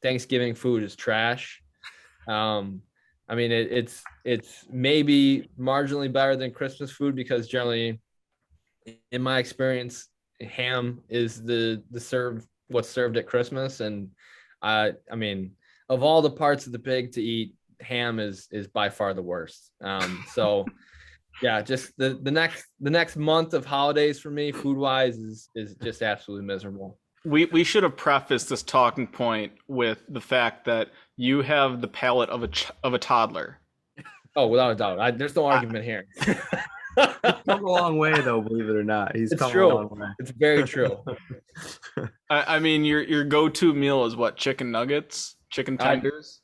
[SPEAKER 5] Thanksgiving food is trash. I mean, it's maybe marginally better than Christmas food, because generally, in my experience, ham is what's served at Christmas. And I mean, of all the parts of the pig to eat, ham is by far the worst. So yeah, just the next month of holidays for me, food wise, is just absolutely miserable.
[SPEAKER 1] We should have prefaced this talking point with the fact that you have the palate of a toddler.
[SPEAKER 5] Oh, without a doubt. There's no argument here.
[SPEAKER 3] He's come a long way, though, believe it or not. It's
[SPEAKER 5] true.
[SPEAKER 3] A long way.
[SPEAKER 5] It's very true.
[SPEAKER 1] I mean, your go-to meal is what? Chicken nuggets, chicken tenders.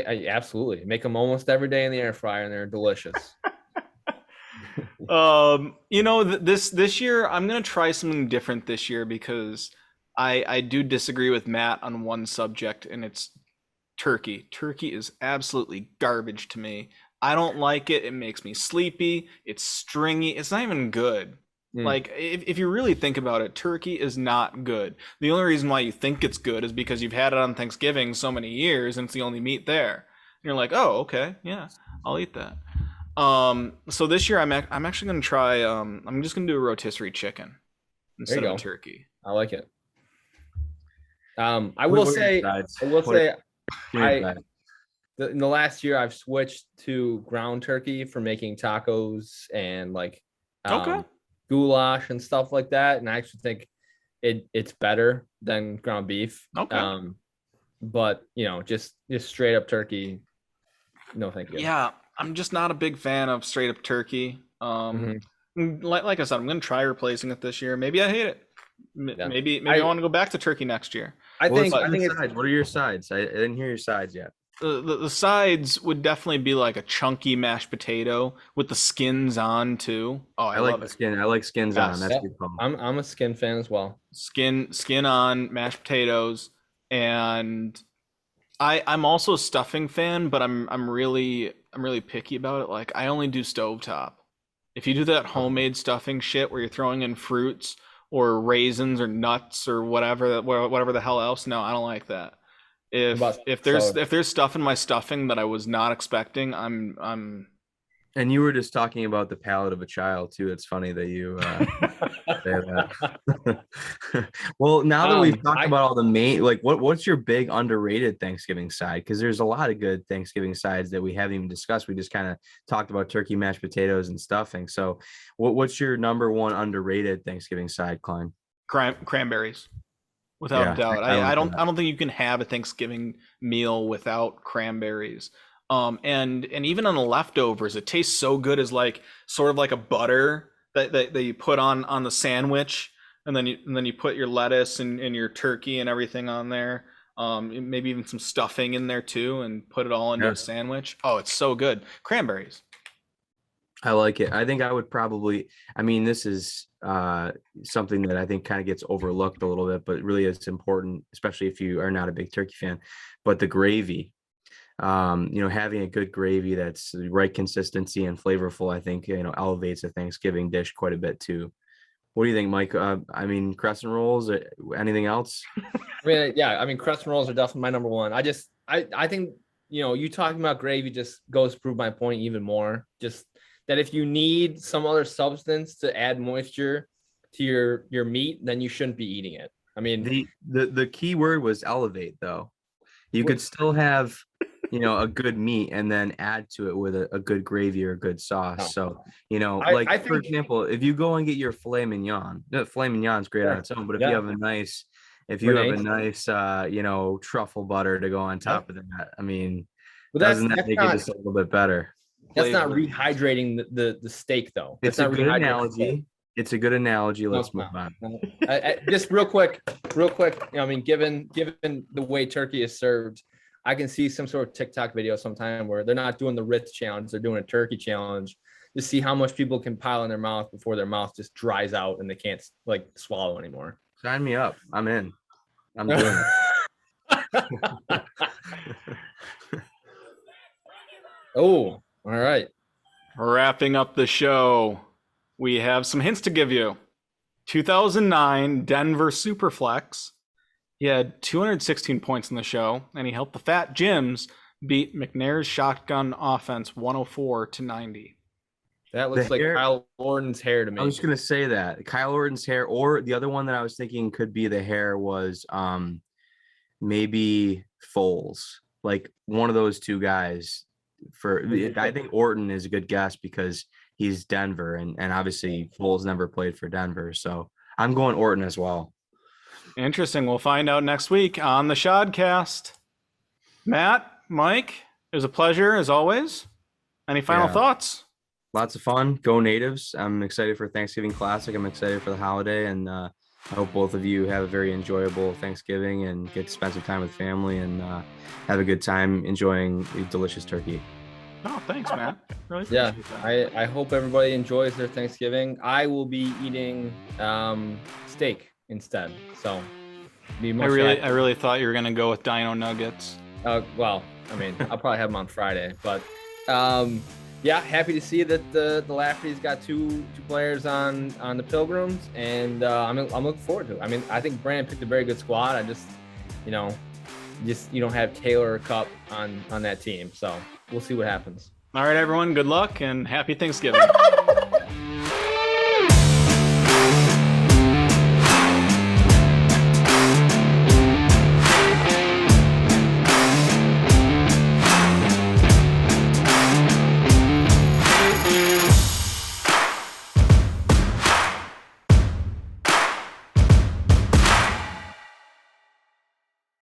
[SPEAKER 5] Absolutely, make them almost every day in the air fryer, and they're delicious.
[SPEAKER 1] This year I'm gonna try something different this year, because I do disagree with Matt on one subject, and it's turkey. Turkey is absolutely garbage to me. I don't like it. It makes me sleepy. It's stringy. It's not even good. Like, if you really think about it, turkey is not good. The only reason why you think it's good is because you've had it on Thanksgiving so many years, and it's the only meat there. And you're like, oh, okay, yeah, I'll eat that. So this year I'm actually gonna try. I'm just gonna do a rotisserie chicken instead of a turkey.
[SPEAKER 5] I like it. I will say, in the last year, I've switched to ground turkey for making tacos and like goulash and stuff like that. And I actually think it's better than ground beef.
[SPEAKER 1] Okay.
[SPEAKER 5] But just straight up turkey, no thank you.
[SPEAKER 1] Yeah, I'm just not a big fan of straight up turkey. Like I said, I'm gonna try replacing it this year. Maybe I hate it. Maybe I want to go back to turkey next year.
[SPEAKER 3] I think what are your sides? I didn't hear your sides yet.
[SPEAKER 1] The sides would definitely be like a chunky mashed potato with the skins on too. Oh, I
[SPEAKER 3] like
[SPEAKER 1] love
[SPEAKER 3] skin. I like skins on. That's good.
[SPEAKER 5] I'm a skin fan as well.
[SPEAKER 1] Skin on mashed potatoes, and I'm also a stuffing fan, but I'm really picky about it. Like, I only do stovetop. If you do that homemade stuffing shit where you're throwing in fruits or raisins or nuts or whatever the hell else, no, I don't like that. If there's stuff in my stuffing that I was not expecting, I'm.
[SPEAKER 3] And you were just talking about the palate of a child too. It's funny that you say that. Well, now that we've talked about all the main, like, what's your big underrated Thanksgiving side? Because there's a lot of good Thanksgiving sides that we haven't even discussed. We just kind of talked about turkey, mashed potatoes, and stuffing. So, what's your number one underrated Thanksgiving side, Klein?
[SPEAKER 1] Cranberries. Without a doubt. I don't think you can have a Thanksgiving meal without cranberries. And even on the leftovers, it tastes so good as like sort of like a butter that you put on the sandwich, and then you put your lettuce and your turkey and everything on there. Maybe even some stuffing in there too, and put it all into a sandwich. Oh, it's so good. Cranberries.
[SPEAKER 3] I like it. I think I would probably, this is something that I think kind of gets overlooked a little bit, but really it's important, especially if you are not a big turkey fan. But the gravy, having a good gravy that's the right consistency and flavorful, I think, elevates a Thanksgiving dish quite a bit too. What do you think, Mike? Crescent rolls, anything else?
[SPEAKER 5] Crescent rolls are definitely my number one. I think, you talking about gravy just goes to prove my point even more. Just that if you need some other substance to add moisture to your meat, then you shouldn't be eating it. I mean,
[SPEAKER 3] the key word was elevate, though. You could still have, a good meat and then add to it with a good gravy or a good sauce. So, for example, if you go and get your filet mignon is great on its own, but if you have a nice, truffle butter to go on top of that, doesn't that make it just a little bit better?
[SPEAKER 5] That's not rehydrating the steak, though.
[SPEAKER 3] It's a good analogy. It's a good analogy. Let's move on.
[SPEAKER 5] Just real quick. Given the way turkey is served, I can see some sort of TikTok video sometime where they're not doing the Ritz challenge, they're doing a turkey challenge to see how much people can pile in their mouth before their mouth just dries out and they can't swallow anymore.
[SPEAKER 3] Sign me up. I'm in. I'm doing
[SPEAKER 5] Oh, all right.
[SPEAKER 1] Wrapping up the show, we have some hints to give you. 2009 Denver Superflex. He had 216 points in the show, and he helped the Fat Jims beat McNair's shotgun offense 104-90.
[SPEAKER 5] That looks like Kyle Orton's hair to me.
[SPEAKER 3] I was going to say that. Kyle Orton's hair, or the other one that I was thinking could be the hair was maybe Foles. Like one of those two guys. I think Orton is a good guess because he's Denver, and obviously Foles never played for Denver. So I'm going Orton as well.
[SPEAKER 1] Interesting. We'll find out next week on the SHODcast. Matt, Mike, it was a pleasure as always. Any final thoughts?
[SPEAKER 3] Lots of fun. Go Natives. I'm excited for Thanksgiving Classic. I'm excited for the holiday, and I hope both of you have a very enjoyable Thanksgiving and get to spend some time with family and have a good time enjoying the delicious turkey.
[SPEAKER 1] Oh, thanks, Matt. Really
[SPEAKER 5] Yeah,
[SPEAKER 1] appreciate that.
[SPEAKER 5] I hope everybody enjoys their Thanksgiving. I will be eating steak instead. So be much
[SPEAKER 1] I really thought you were gonna go with Dino Nuggets.
[SPEAKER 5] well, I mean, I'll probably have them on Friday, but yeah, happy to see that the Lafferty's got two players on the Pilgrims, and I'm looking forward to it. I mean, I think Brandon picked a very good squad. I just you don't have Taylor or Cup on that team, so we'll see what happens.
[SPEAKER 1] All right, everyone. Good luck and happy Thanksgiving.